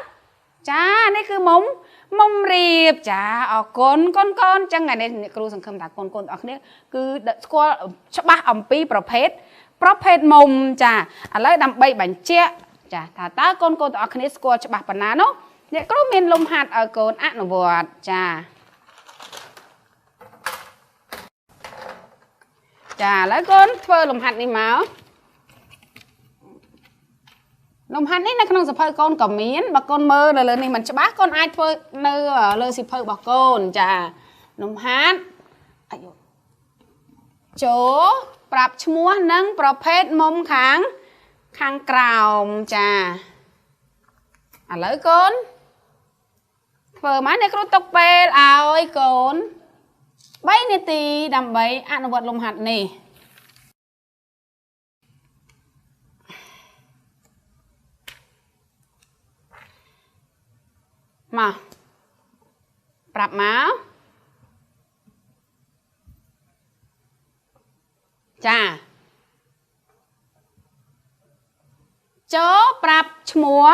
ចានេះគឺមុំរៀបចាអរគុណកូនចឹងថ្ងៃនេះអ្នកគ្រូសង្ឃឹមថាកូនទាំងអស់គ្នាគឺស្គាល់ច្បាស់អំពីប្រភេទមុំចាឥឡូវដើម្បីបញ្ជាក់ចាថាតើកូនទាំងអស់គ្នាស្គាល់ច្បាស់ប៉ុណ្ណានោះអ្នកគ្រូមានលំហាត់ឲ្យកូនអនុវត្តចាឥឡូវកូនធ្វើលំហាត់នេះមក លំហាត់នេះនៅក្នុងសៀវភៅកូនក៏មានបើកូនមើលនៅលើនេះមិនច្បាស់កូនអាចធ្វើនៅលើសៀវភៅរបស់កូនចាលំហាត់ចូលប្រាប់ឈ្មោះនិងប្រភេទមុំខាងក្រោមចាឥឡូវកូនធ្វើមកអ្នកគ្រូទុកពេលឲ្យកូន 3 នាទីដើម្បីអនុវត្តលំហាត់នេះ មកប្រាប់មកចាចូលប្រាប់ឈ្មោះ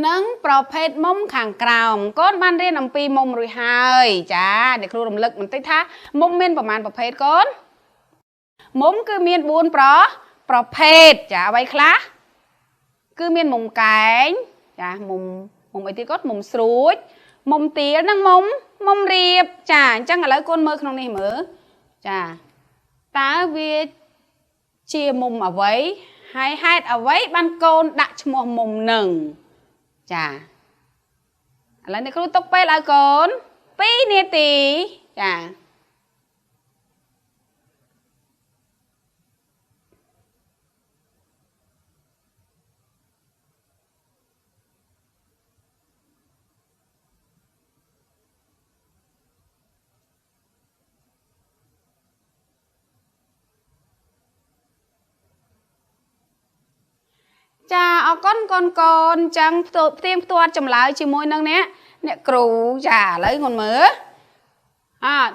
និងប្រភេទមុំខាងក្រោមកូនបានរៀនអំពីមុំរួចហើយចាអ្នកគ្រូរំលឹកបន្តិចថាមុំមានប្រមាណប្រភេទកូនមុំគឺមាន 4 ប្រភេទចាអ្វីខ្លះគឺមានមុំកែង ចាមុំអីទៀតគាត់មុំស្រួចមុំទាលនិងមុំរៀបចាអញ្ចឹងឥឡូវកូនមើលក្នុងនេះមើលចាតើវាជាមុំអ្វីហើយហេតុអ្វីបានកូនដាក់ឈ្មោះមុំនឹងចាឥឡូវអ្នកគ្រូទុកពេលឲ្យកូន 2 នាទីចា ចាអរគុណកូនចឹងផ្ទៀងផ្ទាត់ចម្លើយជាមួយនឹងអ្នកគ្រូចាឥឡូវកូនមើល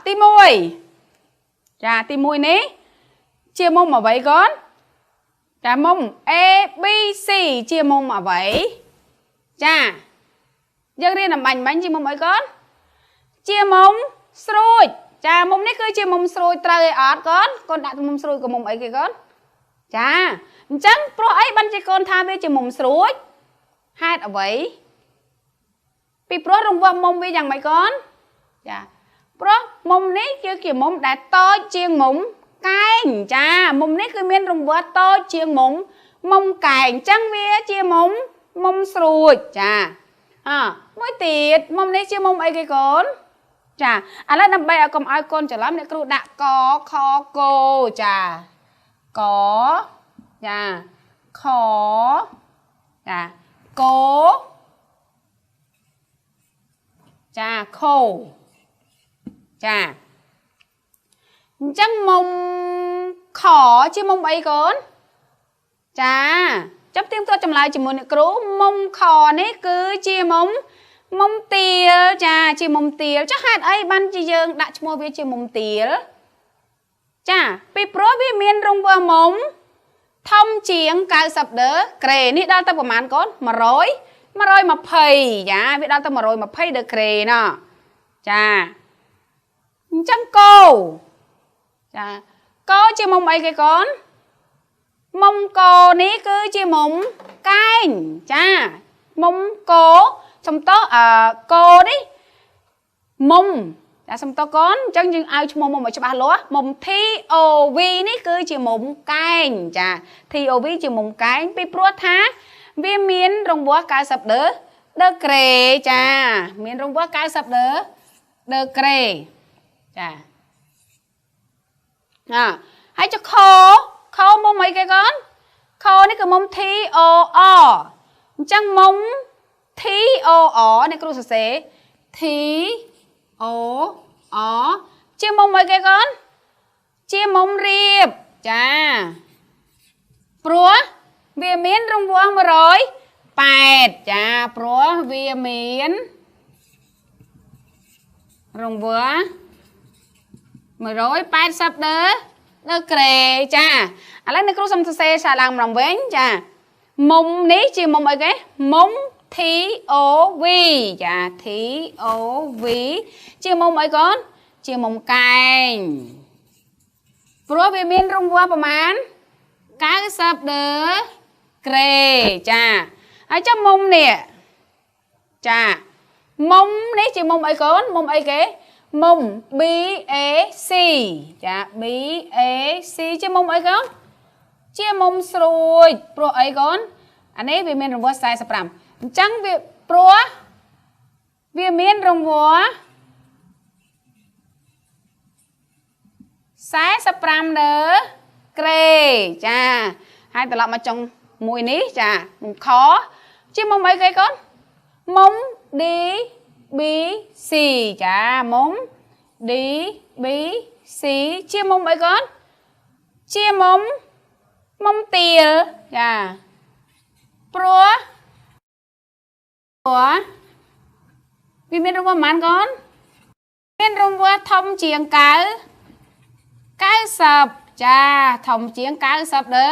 ទី 1 ចាទី 1 នេះជាមុំអ្វីកូនចាមុំ A B C ជាមុំអ្វីចាយើងរៀនអំបញ្ញជាមុំអីកូនជាមុំស្រួចចាមុំនេះគឺជាមុំស្រួចត្រូវអីអត់កូនដាក់មុំស្រួចក៏មុំអីគេកូនចាអញ្ចឹងព្រោះអីបានជាកូនថាវាជាមុំស្រួចហេតុអ្វីពីព្រោះរង្វាស់មុំវាយ៉ាងម៉េចកូនចាព្រោះមុំនេះគឺជាមុំដែលតូចជាងមុំកែងចាមុំនេះគឺមានរង្វាស់តូចជាងមុំកែងអញ្ចឹងវាជាមុំស្រួចចា មួយទៀតមុំនេះជាមុំអីគេកូនចាឥឡូវដើម្បីឲ្យកុំឲ្យកូនច្រឡំអ្នកគ្រូដាក់កខគោចាកចាខចាគោចាខោចាអញ្ចឹងមុំខជាមុំអីកូនចាចាំទៀងទាត់ចម្លើយជាមួយអ្នកគ្រូមុំខនេះគឺជាមុំទាលចាជាមុំទាលចុះហេតុអីបានជាយើងដាក់ឈ្មោះវាជាមុំទាលចាពីព្រោះវាមានរង្វើមុំធំជាង90ដឺក្រេនេះដល់ទៅប្រហែលកូន120ចាវាដល់ទៅ120ដឺក្រេណោះចាអញ្ចឹងគោចាគោជាមុំអីគេកូនមុំគោនេះគឺជាមុំកែងចាមុំគោសំតោគោនេះមុំចាសំតោកូនអញ្ចឹងយើងឲ្យឈ្មោះមុំឲ្យច្បាស់លាស់មុំ TOV នេះគឺជាមុំកែងចា TOV ជាមុំកែងពីព្រោះថាវាមានរង្វាស់90ដឺក្រេចាមានរង្វាស់90ដឺក្រេចាហើយចុះខមុំអីគេកូនខនេះគឺមុំ TOR អញ្ចឹងមុំ TOR នេះគ្រូសរសេរ TOR ជាមុំអីគេកូនជាមុំរៀបចាព្រោះវាមានរង្វាស់180ចាព្រោះវាមានរង្វាស់180ដឺក្រេចាឥឡូវអ្នកគ្រូសុំសរសេរសារឡើងម្ដងវិញចាមុំនេះជាមុំអីគេមុំ TOV ចា TOV ជាមុំអីកូនជាមុំកែងព្រោះវាមានរង្វាស់ប្រមាណ90ដឺក្រេចាហើយចាំមុំនេះចាមុំនេះជាមុំអីកូនមុំអីគេមុំ BAC ចា BAC ជាមុំអីកូនជាមុំស្រួចព្រោះអីកូនអានេះវាមានរង្វាស់45អញ្ចឹងវាព្រោះវាមានរង្វាស់45ដឺក្រេចាហើយត្រឡប់មកចុងមួយនេះចាមុំខជាមុំអីគេកូនមុំ DBC ចាមុំ DBC ជាមុំអីកូនជាមុំទាលចាព្រោះវាមានរង្វាស់ប៉ុន្មានកូនមានរង្វាស់ធំជាង90ចាធំជាង90ដឺ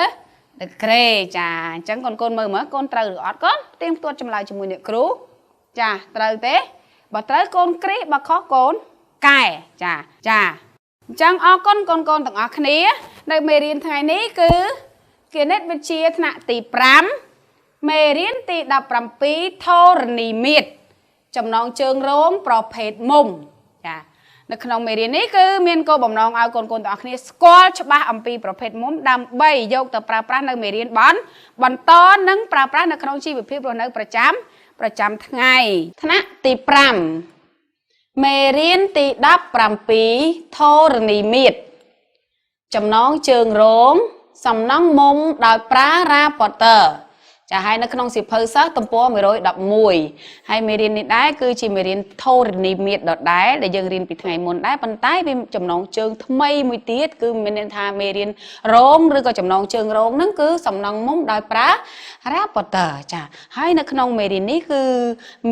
ក្រេចាអញ្ចឹងកូនមើលមើលកូនត្រូវឬអត់កូនទៀងផ្ទាត់ចម្លើយជាមួយអ្នកគ្រូចាត្រូវទេបើត្រូវកូនគ្រីបើខុសកូនកែចាអញ្ចឹងអរគុណកូនទាំងអស់គ្នានៅមេរៀនថ្ងៃនេះគឺគណិតវិទ្យាថ្នាក់ទី5មេរៀនទី17ធរណីមាត្រចំណងជើងរងប្រភេទមុំចានៅក្នុងមេរៀននេះគឺមានគោលបំណងឲ្យកូនទាំងអស់គ្នាស្គាល់ច្បាស់អំពីប្រភេទមុំដើម្បីយកទៅប្រើប្រាស់នៅមេរៀនបន្តនិងប្រើប្រាស់នៅក្នុងជីវភាពរស់នៅប្រចាំថ្ងៃថ្នាក់ទី5មេរៀនទី17ធរណីមាត្រចំណងជើងរងសំណង់មុំដោយប្រើរ៉ាប៉ូទ័រចាហើយនៅក្នុងសៀវភៅសិស្សទំព័រ111ហើយមេរៀននេះដែរគឺជាមេរៀនធរណីមាត្រដដែលដែលយើងរៀនពីថ្ងៃមុនដែរប៉ុន្តែវាចំណងជើងថ្មីមួយទៀតគឺមានន័យថាមេរៀនរងឬក៏ចំណងជើងរងហ្នឹងគឺសំណង់មុំដោយប្រើរ៉ាប៉ូទ័រចាហើយនៅក្នុងមេរៀននេះគឺ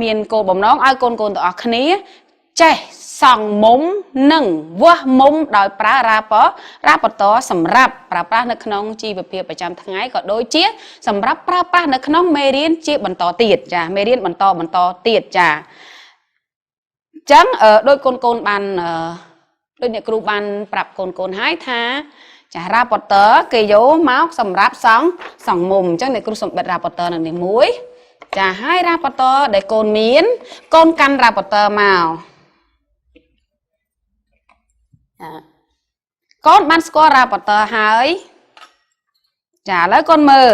មានគោលបំណងឲ្យកូនទាំងអស់គ្នាចេះសង់មុំនិងវាស់មុំដោយប្រើរ៉ាប៉ូទ័រសម្រាប់ប្រើប្រាស់នៅក្នុងជីវភាពប្រចាំថ្ងៃក៏ដូចជាសម្រាប់ប្រើប្រាស់នៅក្នុងមេរៀនជាបន្តទៀតចាមេរៀនបន្តទៀតចាអញ្ចឹងដោយកូនបានដូចអ្នកគ្រូបានប្រាប់កូនហើយថាចារ៉ាប៉ូទ័រគេយកមកសម្រាប់សង់មុំអញ្ចឹងអ្នកគ្រូសម្បិតរ៉ាប៉ូទ័រនៅនេះមួយចាហើយរ៉ាប៉ូទ័រដែលកូនមានកូនកាន់រ៉ាប៉ូទ័រមកកូនបានស្គាល់រ៉ាប៉ូទ័រហើយចាឥឡូវកូនមើល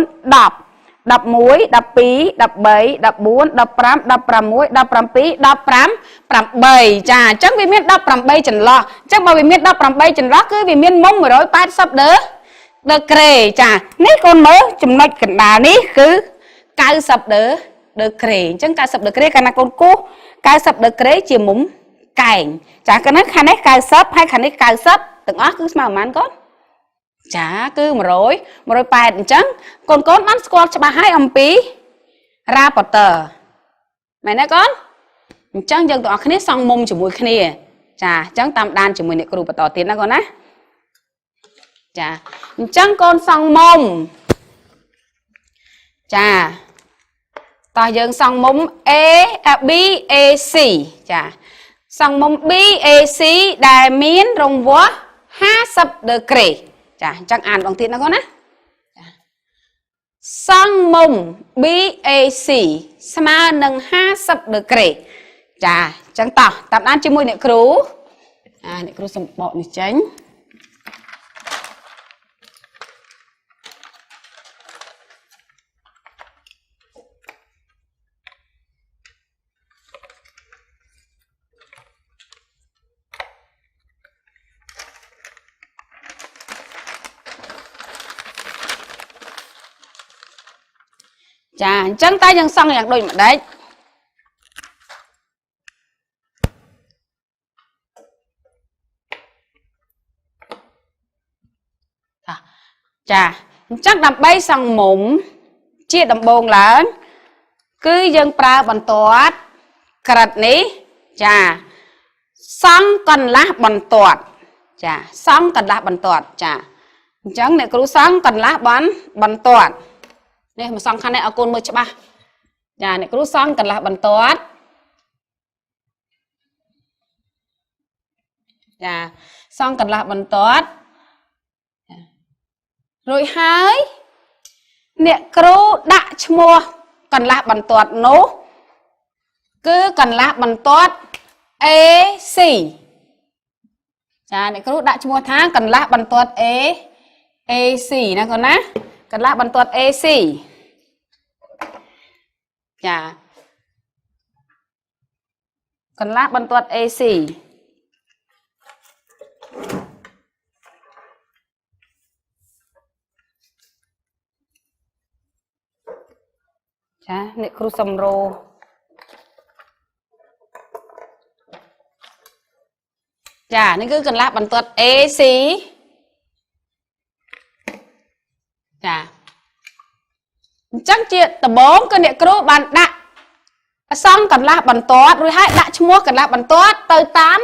10 11 12 13 14 15 16 18 ចាអញ្ចឹងវាមាន18ចន្លោះអញ្ចឹងបើវាមាន18ចន្លោះគឺវាមានមុំ180ដឺក្រេចានេះកូនមើលចំណុចកណ្ដាលនេះគឺ90ដឺក្រេអញ្ចឹង90ដឺក្រេកាលណាកូនគូស90ដឺក្រេជាមុំកែងចាកាលណាខាងនេះ90ហើយខាងនេះ90ទាំងអស់គឺស្មើប៉ុន្មានកូនចាគឺ100 180អញ្ចឹងកូនបានស្គាល់ច្បាស់ហើយអំពីរ៉ាប៉ូទ័រមែនទេកូនអញ្ចឹងយើងទាំងអស់គ្នាសង់មុំជាមួយគ្នាចាអញ្ចឹងតាមដានជាមួយអ្នកគ្រូបន្តទៀតណាកូនណាចាអញ្ចឹងកូនសង់មុំចាតោះយើងសង់មុំ BAC ចាសង់មុំ BAC ដែលមានរង្វាស់50ដឺក្រេចាអញ្ចឹងអានបងទៀតណាកូនណាចាសង់មុំ BAC ស្មើនឹង50ដឺក្រេចាអញ្ចឹងតោះតាមដានជាមួយអ្នកគ្រូអ្នកគ្រូសំបកនេះចេញចាអញ្ចឹងតែយើងសង់យ៉ាងដូចម្ដេចចាអញ្ចឹងដើម្បីសង់មុំជាដំបូងឡើងគឺយើងប្រើបន្ទាត់ក្រិតនេះចាសង់កន្លះបន្ទាត់ចាសង់កន្លះបន្ទាត់ចា chẳng này cứ sáng cần lá bắn toàn đây mà xong khăn này ở côn mưa cho ba nhà này cứ sáng cần lá bắn toàn nhà xong cần lá bắn toàn rồi hai nè cứ đã mua cần lá bắn toàn nấu cứ cần lá bắn toàn ê xì chà này cứ đã mua tháng cần lá bắn toàn ê xì nè con á cần lá bắn toàn ê xì chà cần lá bắn toàn ê xì chà này cứ sầm rô chà nên cứ cần lá bắn tuột ê xí chà chắc chị tầm bốn cái nệ cứ bạn đã xong cần lá bắn tuột rồi hai đã mua cần lá bắn tuột tới 8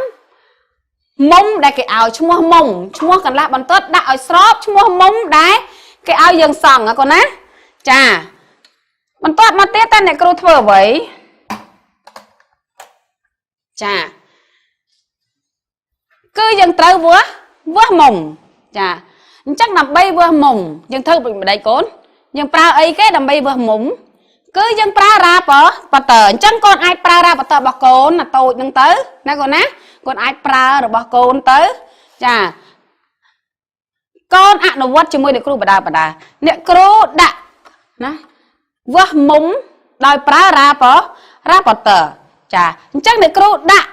mông đây cái áo mua mông mua cần lá bắn tuột đã ở shop mua mông đấy cái áo dần sòng à con á chà bắn tuột mà tết ta nệ cứ thưa vậy chà cứ dân trâu vua mồng chà chắc nằm bay vua mồng dân thơ bị đầy cốn dân pra ấy cái nằm bay vua mồng cứ dân pra ra bỏ tờ chẳng con ai pra ra bỏ tờ bỏ cốn là tôi dân tới nè con á con ai pra rồi bỏ cốn tới chà con ạ nó vót cho môi để kêu bà đà nè kêu đã vua mồng đòi pra ra bỏ tờ chà chắc nè kêu đã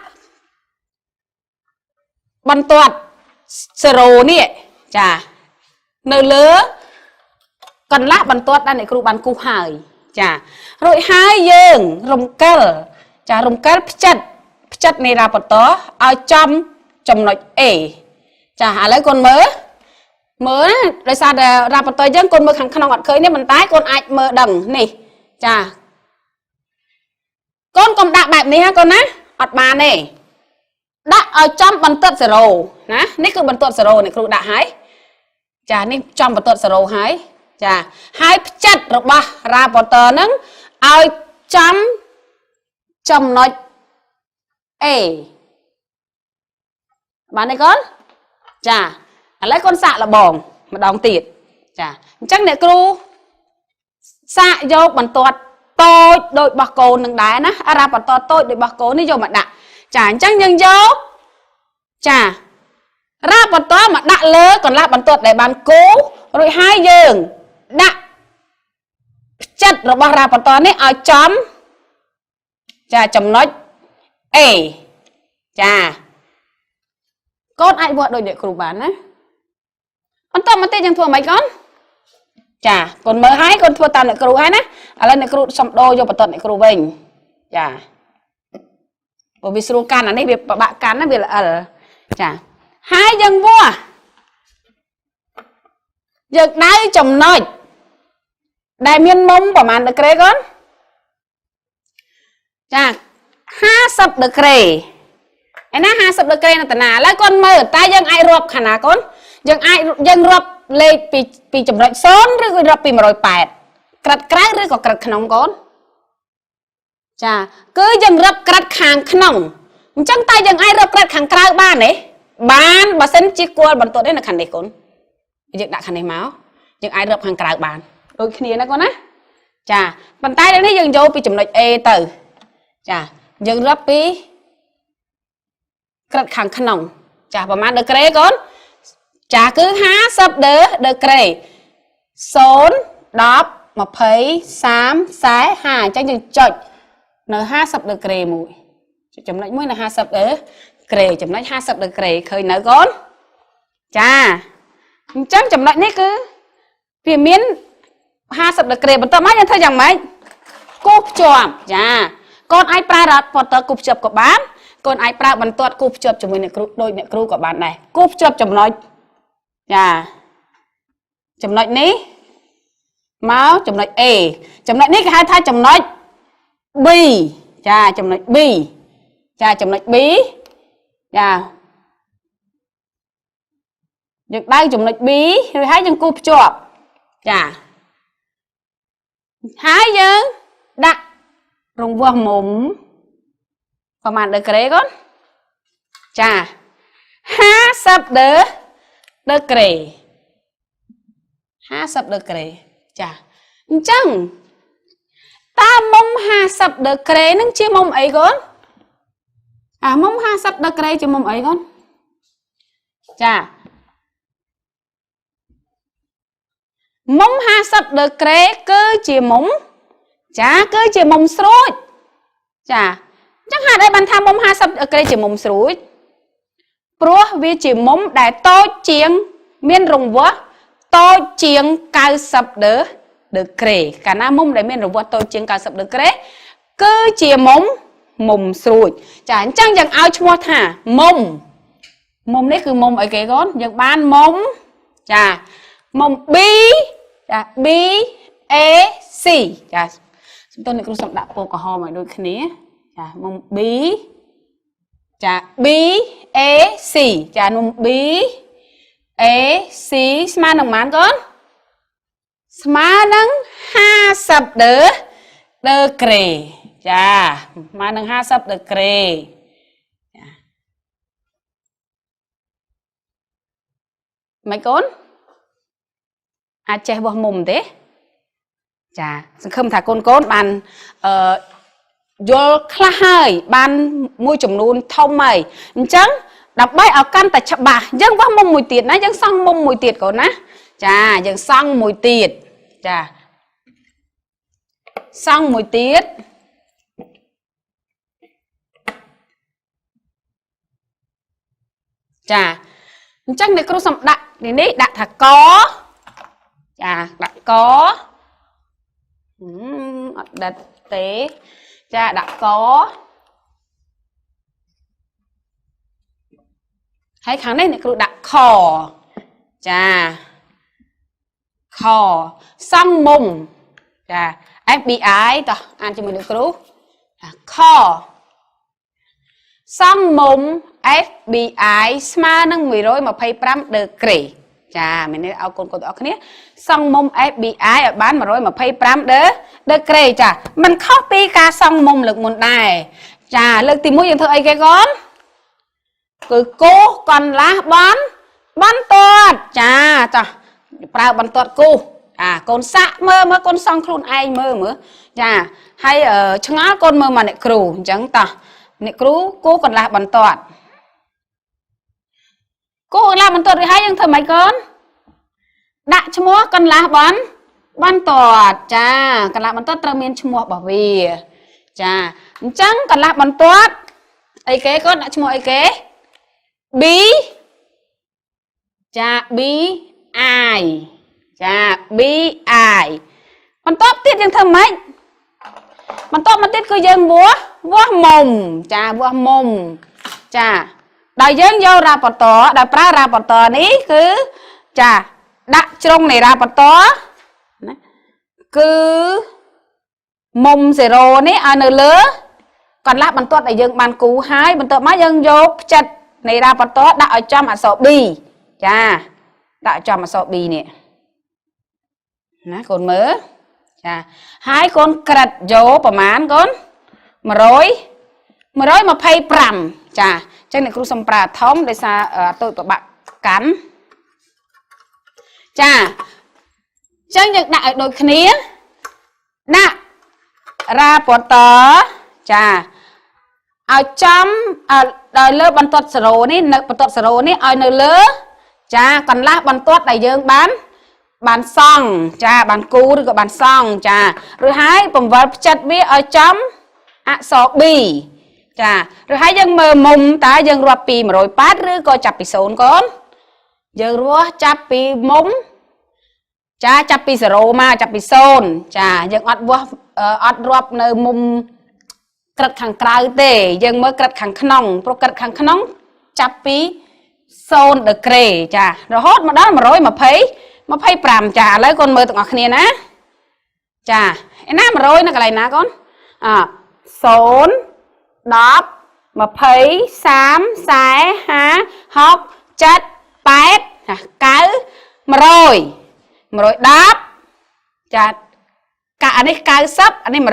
bắn toạt sờ nè chà nơi lứa cần lá bắn toạt đây này kêu bắn cu hải chà rồi hai giường rồng cờ chặt này ra bật tó ở trong nói chà lấy con mớ rồi sao ra bật tó dân con mơ khăn khăn ngọt khơi nên mình tái con ai mơ đằng này chà con còn đạp bẹp này ha con á ọt bà này đã ở trong bắn tuột sờ rồ nè ní cứ bắn tuột sờ rồ này cứ đã hái chà ní trong bắn tuột sờ rồ hái chà hai chặt rồi ba ra bỏ tờ nứng ở trong nói bạn này con chà lấy con xạ là bòn mà đóng tiền chà chắc này cứ xạ vô bắn tuột tôi đội bạc cồn nâng đá ná ra bỏ tờ tôi đội bạc cồn đi vô mà đã chà chắc nhân dấu chà ra bật to mà đã lơ còn lại bắn tuột để bàn cố rồi hai giường đã chặt rồi bỏ ra bật to này ở chấm chà chấm nói chà con ai vợ đội địa cửu bán á bắn to mà tên chẳng thua mấy con chà còn mới hai con thua tạm địa cửu hai á lên địa cửu xong đôi vô bật tuột địa cửu bình chà bởi vì số can là này việc bạn can nó việc là chà hai dân vua giật đáy chồng nói đại miên mông của màn được kê con chà ha sập được kê em nói ha sập được kê là tận nào lấy con mơ tay dân ai rộp khả nào con dân rộp lên vì chồng nói xốn rồi rộp vì mà rồi bẹt cật cái rồi có cật khả nông con chà cứ dân rộp cật kháng khả nông chẳng tay dân ai rộp cật kháng krao ba này bán bà xin chiếc qua bọn tôi đấy là khăn này con dựng đã khăn này máu dựng ai rộp kháng krao bán đôi khi này con á chà bàn tay đấy dừng vô bị chùm lệch từ chà dừng rộp bí cật kháng khăn nồng chà bà mang được cái con chà cứ há sắp được cái xốn đóp mà thấy xám xái hà chắc dừng chọt nó há sắp được cái mùi chùm lệch mới là há sắp đấy kề chấm nói 50 được kề khơi nở con chà chắc chấm nói nấy cứ vì miến 50 được kề bọn tao mấy nhân thôi chẳng mấy cúp chòm chà con ai pra ra bọn tao cúp chụp của bán con ai pra bọn tao cúp chụp cho mình đôi nè cru của bạn này cúp chụp chấm nói chà chấm nói ní máu chấm nói chấm nói ní cái hai thay chấm nói bi chà chấm nói bi chà chấm nói bí chà យើងដៅចំណុច B rồiហើយយើងគូសភ្ជាប់ចាហើយយើងដាក់រង្វាស់មុំប្រហែលដឺក្រេកូនចា50ដឺក្រេ50ដឺក្រេចាអញ្ចឹងតើមុំ50ដឺក្រេនឹងជាមុំអីកូនមុំ50ដឺក្រេជាមុំអីកូនចាមុំ50ដឺក្រេគឺជាមុំចាគឺជាមុំស្រួចចាអញ្ចឹងហេតុអីបានថាមុំ50ដឺក្រេជាមុំស្រួចព្រោះវាជាមុំដែលតូចជាងមានរង្វាស់តូចជាង90ដឺក្រេកាលណាមុំដែលមានរង្វាស់តូចជាង90ដឺក្រេគឺជាមុំស្រួចចាអញ្ចឹងយើងឲ្យឈ្មោះថាមុំនេះគឺមុំអីគេកូនយើងបានមុំចាមុំ B ចា B A C ចាសំទោសអ្នកគ្រូសូមដាក់ពណ៌ក្រហមឲ្យដូចគ្នាចាមុំ B ចា B A C ចាមុំ B A C ស្មើនឹងប៉ុន្មានកូនស្មើនឹង50ដឺក្រេចាស្មើនឹង50ដឺក្រេចាមិនកូនអាចចេះបោះមុំទេចាសង្ឃឹមថាកូនបានយល់ខ្លះហើយបានមួយចំនួនធំហើយអញ្ចឹងដើម្បីឲ្យកាន់តែច្បាស់យើងបោះមុំមួយទៀតណាយើងសង់មុំមួយទៀតកូនណាចាយើងសង់មួយទៀតចាសង់មួយទៀតចាអញ្ចឹងអ្នកគ្រូសំដាក់នេះដាក់ថាកចាដាក់កអត់ដិតទេចាដាក់កហើយខាងនេះអ្នកគ្រូដាក់ខចាខសង់មុំចា FBI តោះអានជាមួយអ្នកគ្រូខសង់មុំ FBI ស្មើនឹង125ដឺក្រេចាមែនទេឲ្យកូនទាំងអស់គ្នាសង់មុំ FBI ឲ្យបាន125ដឺក្រេចាมันខុសពីការសង់មុំលើកមុនដែរចាលើកទី1យើងធ្វើអីគេកូនគឺគូសកន្លះបន្ទាត់ចាប្រើបន្ទាត់គូសកូនសាក់មើលកូនសង់ខ្លួនឯងមើលចាហើយឆ្ងល់កូនមើលមកអ្នកគ្រូអញ្ចឹងតោះអ្នកគ្រូគូសកន្លះបន្ទាត់គូសកន្លះបន្ទាត់រួចហើយយើងធ្វើម៉េចកូនដាក់ឈ្មោះកន្លះបន្ទាត់ចាកន្លះបន្ទាត់ត្រូវមានឈ្មោះរបស់វាចាអញ្ចឹងកន្លះបន្ទាត់អីគេកូនដាក់ឈ្មោះអីគេ B ចា B I ចា B I បន្ទាប់ទៀតយើងធ្វើម៉េចបន្ទាប់មកទៀតគឺយើងវាស់មុំចាវាស់មុំចាដោយយើងយករ៉ាប៉តដោយប្រើរ៉ាប៉តនេះគឺចាដាក់ជ្រុងនៃរ៉ាប៉តណាគឺមុំ0នេះឲ្យនៅលើកន្លះបន្ទាត់ដែលយើងបានគូហើយបន្ទាប់មកយើងយកផ្ចិតនៃរ៉ាប៉តដាក់ឲ្យចំអក្សរ B ចាដាក់ចំអក្សរ B នេះណាកូនមើលចាហើយកូនក្រិតយកប្រមាណកូន125ចាអញ្ចឹងអ្នកគ្រូសំប្រើធំដោយសារតូចប្របាក់កាន់ចាអញ្ចឹងយើងដាក់ឲ្យដូចគ្នាដាក់រ៉ាប៉តចាឲ្យចំដល់លើបន្ទាត់0នេះនៅបន្ទាត់0នេះឲ្យនៅលើចាកន្លះបន្ទាត់ដែលយើងបានសង់ចាបានគូឬក៏បានសង់ចាឬហើយបង្វិលផ្ចិតវាឲ្យចំអក្សរ B ចាឬហើយយើងមើលមុំតើយើងរាប់ពី180ឬក៏ចាប់ពី0កូនយើងរស់ចាប់ពីមុំចាចាប់ពី0មកចាប់ពី0ចាយើងអត់រាប់នៅមុំក្រិតខាងក្រៅទេយើងមើលក្រិតខាងក្នុងព្រោះក្រិតខាងក្នុងចាប់ពី0ដឺក្រេចារហូតមកដល់125ចាឥឡូវកូនមើលទាំងអស់គ្នាណាចាឯណា100នៅកន្លែងណាកូន0 10 20 30 40 50 60 70 cៅ 100 110 ចាកាអានេះ90អានេះ100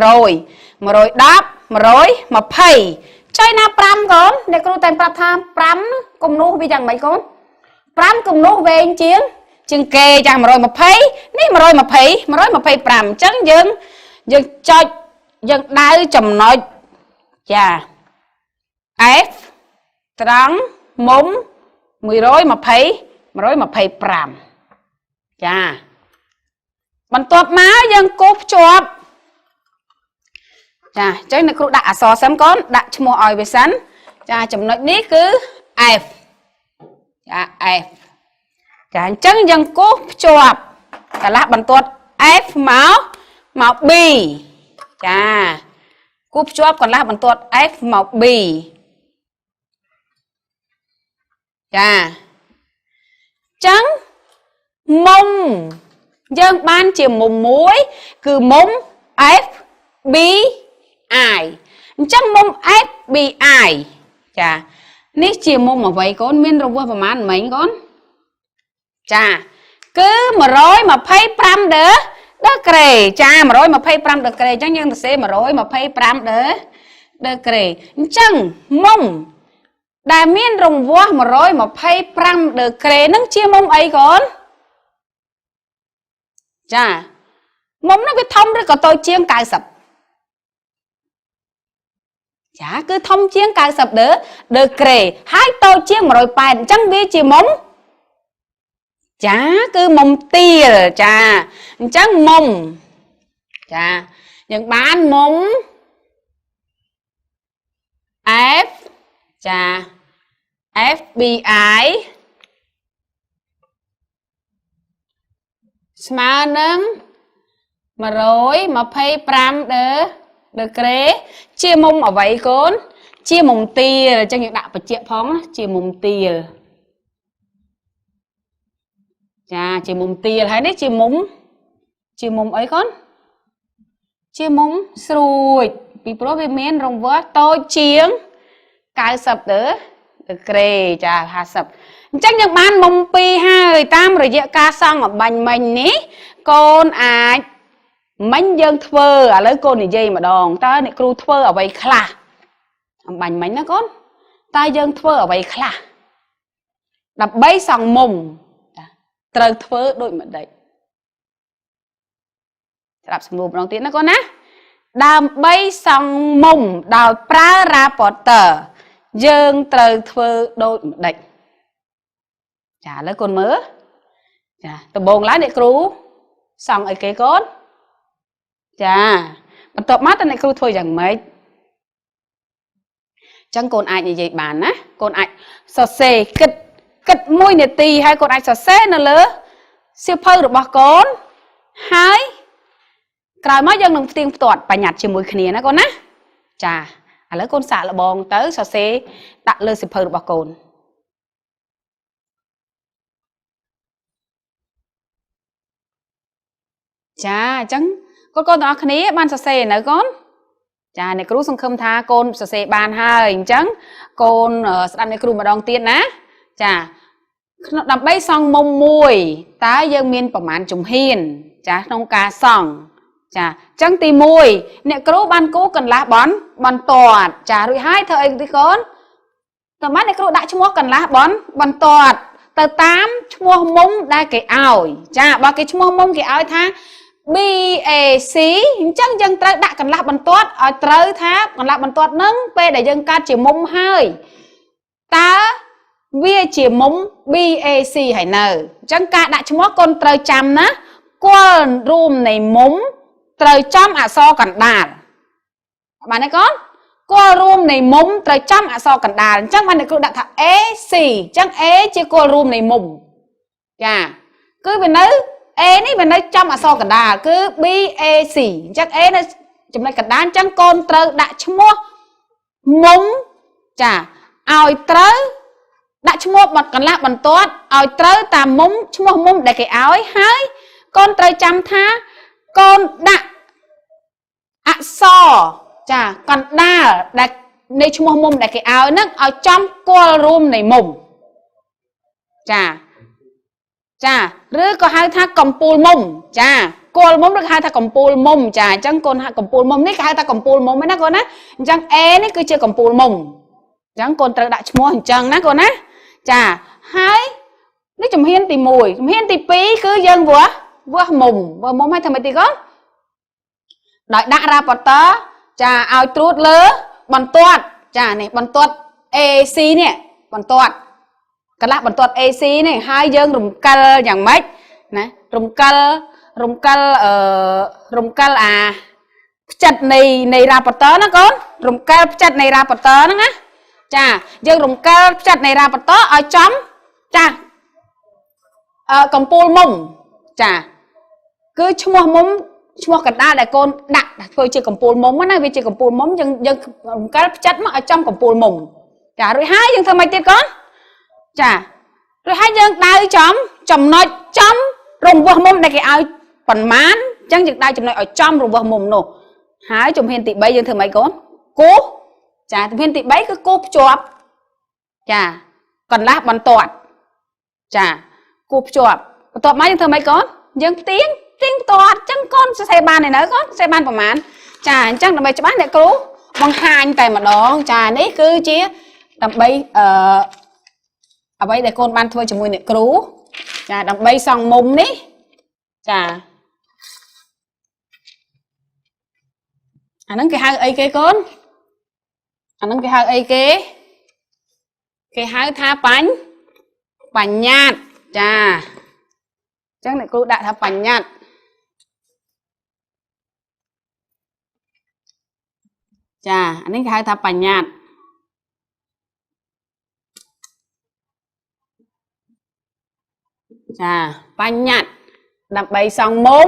110 120 ចុយណា5កូនអ្នកគ្រូតែប្រាប់ថា5គំនូសវាយ៉ាងម៉េចកូន5គំនូសវែងជាងគេចា120នេះ120 125អញ្ចឹងយើងចុចយើងដៅចំណុចចា F ត្រង់មុំ120 125ចាបន្ទាប់មកយើងគូសភ្ជាប់ចាអញ្ចឹងអ្នកគ្រូដាក់អក្សរសិមកូនដាក់ឈ្មោះឲ្យវាសិនចាចំណុចនេះគឺ F ចា F ចាអញ្ចឹងយើងគូសភ្ជាប់កន្លះបន្ទាត់ F មក B ចាគូសភ្ជាប់កន្លះបន្ទាត់ F មក B ចាចឹងមុំយើងបានជាមុំមួយគឺមុំ F B I អញ្ចឹងមុំ F B I ចានេះជាមុំអ្វីកូនមានរង្វាស់ប្រមាណមិញកូនចាគឺ125ដឺក្រេចា125ដឺក្រេអញ្ចឹងយើងសរសេរ125ដឺក្រេអញ្ចឹងមុំដែលមានរង្វាស់125ដឺក្រេនឹងជាមុំអីកូនចាមុំនោះវាធំឬក៏តូចជាង90ចាគឺធំជាង90ដឺក្រេហើយតូចជាង180អញ្ចឹងវាជាមុំចាគឺមុំទាលចាអញ្ចឹងមុំចាយើងបានមុំ F ចា FBI ស្មើនឹង125ដឺក្រេជាមុំអ្វីកូនជាមុំទាលអញ្ចឹងយើងដាក់បញ្ជាក់ផងណាជាមុំទាលចាជាមុំទាលហើយនេះជាមុំអីកូនជាមុំស្រួចពីព្រោះវាមានរង្វាស់តូចជាង90ដឺក្រេចា50អញ្ចឹងយើងបានមុំ2ហើយតាមរយៈការសង់អបាញ់មិញនេះកូនអាចមិញយើងធ្វើឥឡូវកូននិយាយម្ដងតើអ្នកគ្រូធ្វើអ្វីខ្លះអបាញ់មិញណាកូនតើយើងធ្វើអ្វីខ្លះដើម្បីសង់មុំត្រូវធ្វើដូចម្ដេចស្ដាប់សំណួរម្ដងទៀតណាកូនណាដើម្បីសង់មុំដោយប្រើ Rapporteur យើងត្រូវធ្វើដូចម្ដេចចាឥឡូវកូនមើលចាដំបូងឡើយអ្នកគ្រូសង់អីគេកូនចាបន្ទាប់មកតើអ្នកគ្រូធ្វើយ៉ាងម៉េចអញ្ចឹងកូនអាចនិយាយបានណាកូនអាចសរសេរគិត1នាទីហើយកូនអាចសរសេរនៅលើសៀវភៅរបស់កូនហើយក្រោយមកយើងនឹងផ្ទៀងផ្ទាត់បញ្ញត្តិជាមួយគ្នាណាកូនណាចាឥឡូវកូនសាកល្បងទៅសរសេរដាក់លើសៀវភៅរបស់កូនចាអញ្ចឹងកូនទាំងអស់គ្នាបានសរសេរនៅកូនចាអ្នកគ្រូសង្ឃឹមថាកូនសរសេរបានហើយអញ្ចឹងកូនស្ដាប់អ្នកគ្រូម្ដងទៀតណាចាដើម្បីសង់មុំមួយតើយើងមានប្រមាណជំហានចាក្នុងការសង់ចាអញ្ចឹងទី1អ្នកគ្រូបានគូកន្លះបន្ទាត់ចារួចហើយធ្វើអីទីកូនតើបានអ្នកគ្រូដាក់ឈ្មោះកន្លះបន្ទាត់ទៅតាមឈ្មោះមុំដែលគេឲ្យចាបើគេឈ្មោះមុំគេឲ្យថា BAC អញ្ចឹងយើងត្រូវដាក់កន្លះបន្ទាត់ឲ្យត្រូវថាកន្លះបន្ទាត់នឹងពេលដែលយើងកាត់ជាមុំហើយតើវាជាមុំ BAC ហើយនៅអញ្ចឹងការដាក់ឈ្មោះកូនត្រូវចាំណាគល់រួមនៃមុំត្រូវចំអក្សរកណ្ដាលបានទេកូនគល់រួមនៃមុំត្រូវចំអក្សរកណ្ដាលអញ្ចឹងបានអ្នកគ្រូដាក់ថា AC អញ្ចឹង A ជាគល់រួមនៃមុំចាគឺវានៅ A នេះវានៅចំអក្សរកណ្ដាលគឺ BAC អញ្ចឹង A នៅចំណុចកណ្ដាលអញ្ចឹងកូនត្រូវដាក់ឈ្មោះមុំចាឲ្យត្រូវដាក់ឈ្មោះកន្លះបន្ទាត់ឲ្យត្រូវតាមមុំឈ្មោះមុំដែលគេឲ្យហើយកូនត្រូវចាំថាកូនដាក់អក្សរចាកណ្ដាលដែលនៃឈ្មោះមុំដែលគេឲ្យហ្នឹងឲ្យចំគល់រួមនៃមុំចា ចាឬក៏ហៅថាកំពូលមុំចាគល់មុំឬហៅថាកំពូលមុំចាអញ្ចឹងកូនហៅកំពូលមុំនេះគេហៅថាកំពូលមុំណាកូនណាអញ្ចឹង A នេះគឺជាកំពូលមុំអញ្ចឹងកូនត្រូវដាក់ឈ្មោះអញ្ចឹងណាកូនណាចាហើយនេះជំហានទី1ជំហានទី2គឺយើងវាស់មុំឲ្យធ្វើម៉េចទីកូនដោយដាក់ rapporteur ចាឲ្យត្រួតលើបន្ទាត់ចានេះបន្ទាត់ AC នេះបន្ទាត់កន្លះបន្ទាត់ AC នេះហើយយើងរំកិលយ៉ាងម៉េចណារំកិលអាផ្ចិតនៃ rapporteur ណាកូនរំកិលផ្ចិតនៃ rapporteur ហ្នឹងណាចាយើងរំកិលផ្ចិតនៃ rapporteur ឲ្យចំចាកំពូលមុំចាគឺឈ្មោះមុំឈ្មោះកណ្ដាលដែលកូនដាក់ធ្វើជាកំពូលមុំណាវាជាកំពូលមុំយើងរំកិលផ្ចិតមកឲ្យចំកំពូលមុំចារួចហើយយើងធ្វើម៉េចទៀតកូនចារួចហើយយើងដៅចំចំណុចចំរង្វាស់មុំដែលគេឲ្យប៉ុន្មានអញ្ចឹងយើងដៅចំណុចឲ្យចំរង្វាស់មុំនោះហើយជំហានទី3យើងធ្វើម៉េចកូនគូសចាជំហានទី3គឺគូសភ្ជាប់ចាកន្លះបន្ទាត់ចាគូសភ្ជាប់បន្ទាប់មកយើងធ្វើម៉េចកូនយើងផ្ទៀងបន្ទាត់អញ្ចឹងកូនសរសេរបានឯនៅកូនសរសេរបានប្រហែលចាអញ្ចឹងដើម្បីច្បាស់អ្នកគ្រូបង្ហាញតែម្ដងចានេះគឺជាដើម្បីអ្វីដែលកូនបានធ្វើជាមួយអ្នកគ្រូចាដើម្បីសង់មុំនេះចាអាហ្នឹងគេហៅអីគេកូនអាហ្នឹងគេហៅអីគេហៅថាបញ្ញត្តិចាអញ្ចឹងអ្នកគ្រូដាក់ថាបញ្ញត្តិចាអានេះគេហៅថាបញ្ញត្តិចាបញ្ញត្តិដើម្បីសង់មុំ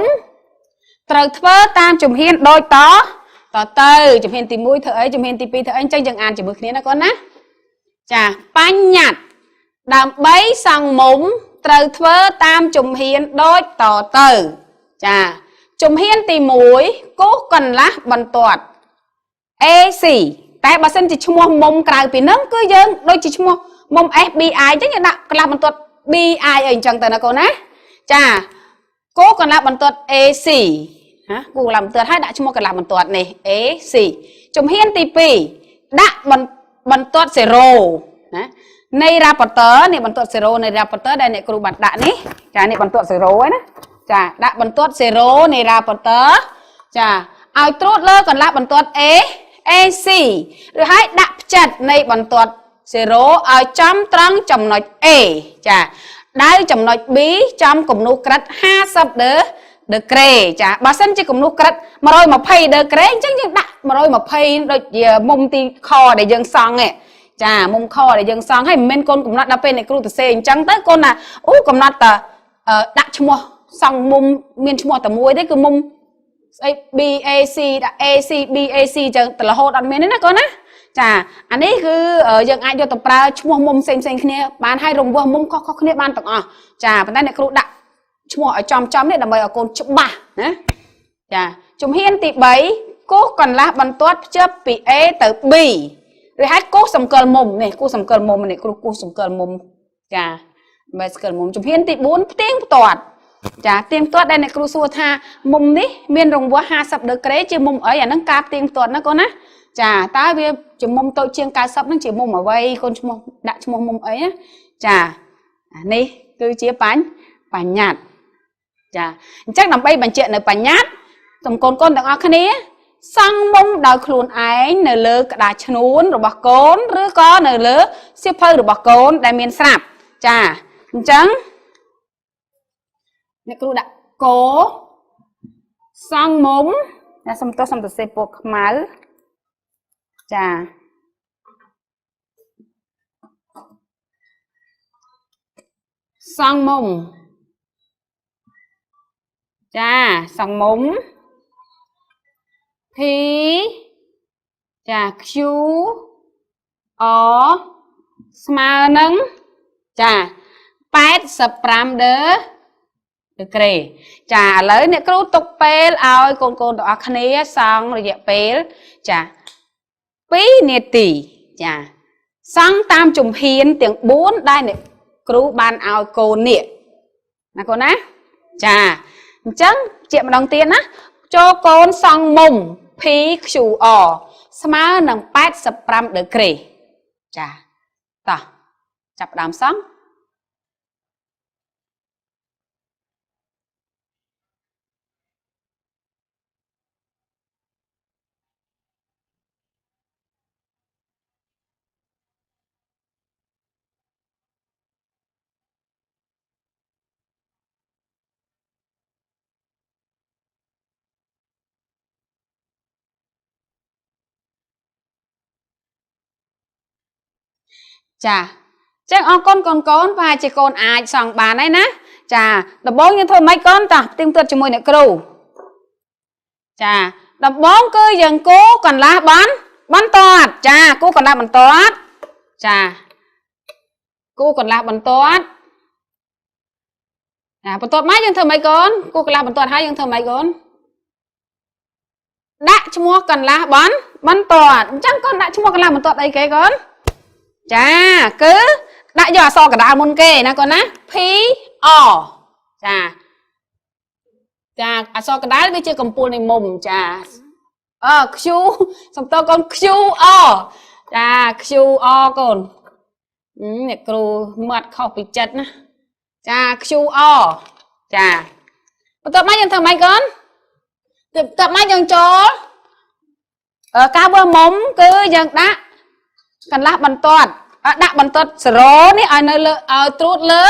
ត្រូវធ្វើតាមជំហានដូចតទៅជំហានទី1ធ្វើអីជំហានទី2ធ្វើអីអញ្ចឹងយើងអានជាមួយគ្នាណាកូនណាចាបញ្ញត្តិដើម្បីសង់មុំត្រូវធ្វើតាមជំហានដូចតទៅចាជំហានទី1គូសកន្លះបន្ទាត់ AC តែបើសិនជាឈ្មោះមុំក្រៅពីហ្នឹងគឺយើងដូចជាឈ្មោះមុំ SBI អញ្ចឹងយើងដាក់កន្លះបន្ទាត់ BI អីអញ្ចឹងទៅណាកូនណាចាគូសកន្លះបន្ទាត់ AC ណាគូសកន្លះបន្ទាត់ហើយដាក់ឈ្មោះកន្លះបន្ទាត់នេះ AC ជំហានទី2ដាក់បន្ទាត់0ណានៃ rapporteur នេះបន្ទាត់0នៃ rapporteur ដែលអ្នកគ្រូបានដាក់នេះចានេះបន្ទាត់0ហ្នឹងណាចាដាក់បន្ទាត់0នៃ rapporteur ចាឲ្យត្រួតលើកន្លះបន្ទាត់ AC ឬហើយដាក់ផ្ចិតនៃបន្ទាត់0ឲ្យចំត្រង់ចំណុច A ចាដៅចំណុច B ចំគំនូសក្រិត50ដឺក្រេចាបើសិនជាគំនូសក្រិត120ដឺក្រេអញ្ចឹងយើងដាក់120ដូចជាមុំទីខដែលយើងសង់ឯងចាមុំខដែលយើងសង់ហើយមិនមែនកូនកំណត់ដល់ពេលអ្នកគ្រូទៅសេអញ្ចឹងទៅកូនណាអូកំណត់តែដាក់ឈ្មោះសង់មុំមានឈ្មោះតែមួយទេគឺមុំស្អី BAC ដាក់ AC BAC អញ្ចឹងទៅរហូតអត់មានទេណាកូនណាចាអានេះគឺយើងអាចយកទៅប្រើឈ្មោះមុំផ្សេងគ្នាបានហើយរង្វាស់មុំខុសគ្នាបានទាំងអស់ចាប៉ុន្តែអ្នកគ្រូដាក់ឈ្មោះឲ្យចំនេះដើម្បីឲ្យកូនច្បាស់ណាចាជំហានទី3គូសកន្លះបន្ទាត់ភ្ជាប់ពី A ទៅ B ឬហៅគូសសម្គាល់មុំនេះគូសសម្គាល់មុំនេះគ្រូគូសសម្គាល់មុំចាបែបសម្គាល់មុំជំហានទី4ផ្ទៀងផ្ទាត់ចាផ្ទៀងផ្ទាត់ដែលអ្នកគ្រូសួរថាមុំនេះមានរង្វាស់50ដឺក្រេជាមុំអីអាហ្នឹងការផ្ទៀងផ្ទាត់ណាកូនណាចាតើវាជាមុំតូចជាង90ហ្នឹងជាមុំអ្វីកូនឈ្មោះដាក់ឈ្មោះមុំអីណាចានេះគឺជាបញ្ញត្តិចាអញ្ចឹងដើម្បីបញ្ជាក់នៅបញ្ញត្តិសូមកូនទាំងអស់គ្នាសង់មុំដោយខ្លួនឯងនៅលើក្តារឈ្នួនរបស់កូនឬក៏នៅលើសៀវភៅរបស់កូនដែលមានស្រាប់ចាអញ្ចឹងអ្នកគ្រូដាក់កសង់មុំណាសុំទៅសេពណ៌ខ្មៅចាសង់មុំចាសង់មុំ P ចា Q R ស្មើនឹងចា85ដឺក្រេចាឥឡូវអ្នកគ្រូទុកពេលឲ្យកូនទាំងអស់គ្នាសង់រយៈពេលចា2នាទីចាសង់តាមជំហានទាំង4ដែលអ្នកគ្រូបានឲ្យកូននេះ ណាកូនណាចាអញ្ចឹងជាម្ដងទៀតណាចូលកូនសង់មុំ PQR ស្មើនឹង85ដឺក្រេចាតោះចាប់ផ្ដើមសង់ចាចឹងអរគុណកូនកូនប្រហែលជាកូនអាចសង់បានហើយណាចាដំបូងយើងធ្វើម៉េចកូនតោះផ្ទៀងផ្ទាត់ជាមួយអ្នកគ្រូចាដំបូងគឺយើងគូកន្លះបន្ទាត់ចាគូកន្លះបន្ទាត់ចាគូកន្លះបន្ទាត់បន្ទាត់មកយើងធ្វើម៉េចកូនគូកន្លះបន្ទាត់ហើយយើងធ្វើម៉េចកូនដាក់ឈ្មោះកន្លះបន្ទាត់អញ្ចឹងកូនដាក់ឈ្មោះកន្លះបន្ទាត់អីគេកូនចាគឺដាក់យកអក្សរកណ្ដាលមុនគេណាកូនណា P R ចាអក្សរកណ្ដាលវាជាកំពូលនៃមុំចាQ សំតកូន QR ចា QR កូនអ្នកគ្រូមាត់ខុសពីចិត្តណាចា QR ចាបន្ទាប់មកយើងធ្វើម៉េចកូនបន្ទាប់មកយើងចូលការបើមុំគឺយើងដាក់កន្លះបន្ទាត់ដាក់បន្ទាត់0នេះឲ្យនៅលើឲ្យត្រួតលើ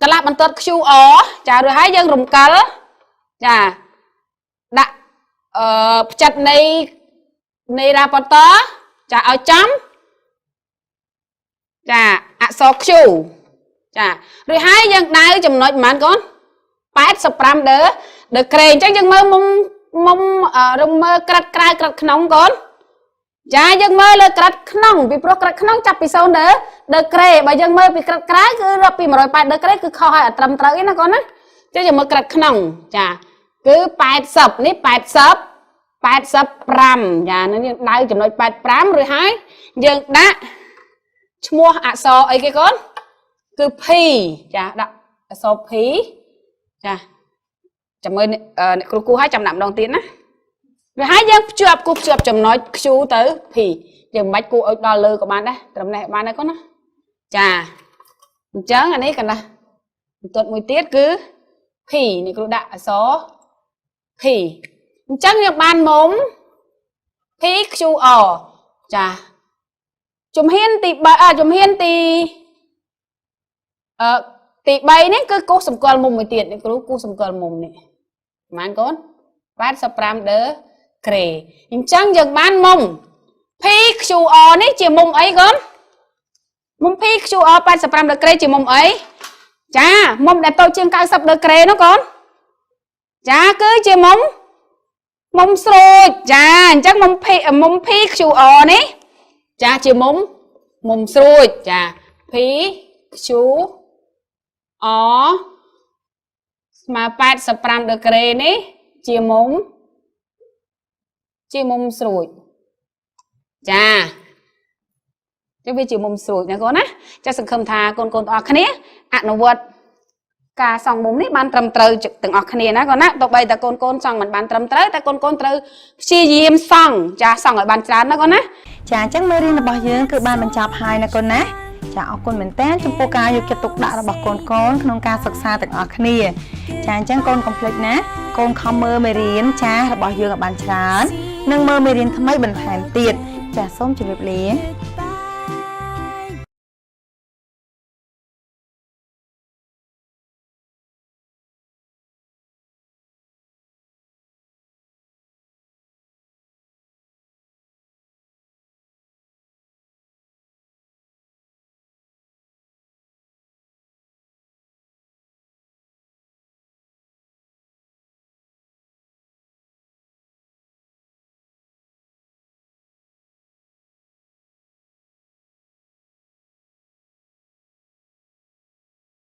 កន្លះបន្ទាត់ QR ចារួចហើយយើងរំកិលចាដាក់ផ្ចិតនៃរ៉ាប៉តចាឲ្យចំចាអក្សរ Q ចារួចហើយយើងដៅចំណុចប៉ុន្មានកូន85ដឺក្រេអញ្ចឹងយើងមើលមុំរំមើលក្រិតក្រៅក្រិតក្នុងកូនចាយើងមើលលើក្រិតក្នុងពីព្រោះក្រិតក្នុងចាប់ពី0ដឺក្រេបើយើងមើលពីក្រិតក្រៅគឺរាប់ពី180ដឺក្រេគឺខុសហើយអត់ត្រឹមត្រូវទេណាកូនណាអញ្ចឹងយើងមើលក្រិតក្នុងចាគឺ80នេះ85ចានឹងយើងដៅចំណុច85រួចហើយយើងដាក់ឈ្មោះអក្សរអីគេកូនគឺ P ចាដាក់អក្សរ P ចាចាំមើលអ្នកគ្រូគូឲ្យចាំដាក់ម្ដងទៀតណារួចហើយយើងភ្ជាប់ចំណុច Q ទៅ P យើងមិនបាច់គូឲ្យដល់លើក៏បានដែរត្រឹមនេះបានដែរកូនណាចាអញ្ចឹងអានេះកន្លះបន្ទាត់មួយទៀតគឺ P អ្នកគ្រូដាក់អក្សរ P អញ្ចឹងយើងបានមុំ PQR ចាជំហានទី3ជំហានទី3នេះគឺគូសសម្គាល់មុំមួយទៀតអ្នកគ្រូគូសសម្គាល់មុំនេះប៉ុន្មានកូន85ដឺក្រេអញ្ចឹងយើងបានមុំ PQR នេះជាមុំអីកូនមុំ PQR 85ដឺក្រេជាមុំអីចាមុំដែលតូចជាង90ដឺក្រេនោះកូនចាគឺជាមុំស្រួចចាអញ្ចឹងមុំ PQR នេះចាជាមុំស្រួចចា PQR ស្មើ85ដឺក្រេនេះជាមុំស្រួចចាចឹងវាជាមុំស្រួចណាកូនណាចាសង្ឃឹមថាកូនទាំងអស់គ្នាអនុវត្តការសង់មុំនេះបានត្រឹមត្រូវទាំងអស់គ្នាណាកូនណាទោះបីតែកូនសង់មិនបានត្រឹមត្រូវតែកូនត្រូវព្យាយាមសង់ចាសង់ឲ្យបានច្រើនណាកូនណាចាអញ្ចឹងមេរៀនរបស់យើងគឺបានបញ្ចប់ហើយណាកូនណាចាអរគុណមែនតើចំពោះការយកចិត្តទុកដាក់របស់កូនក្នុងការសិក្សាទាំងអស់គ្នាចាអញ្ចឹងកូនកុំភ្លេចណាកូនខំមើលមេរៀនចារបស់យើងឲ្យបានច្រើននិងមើលមេរៀនថ្មីបន្ថែមទៀតចាសូមជម្រាបលា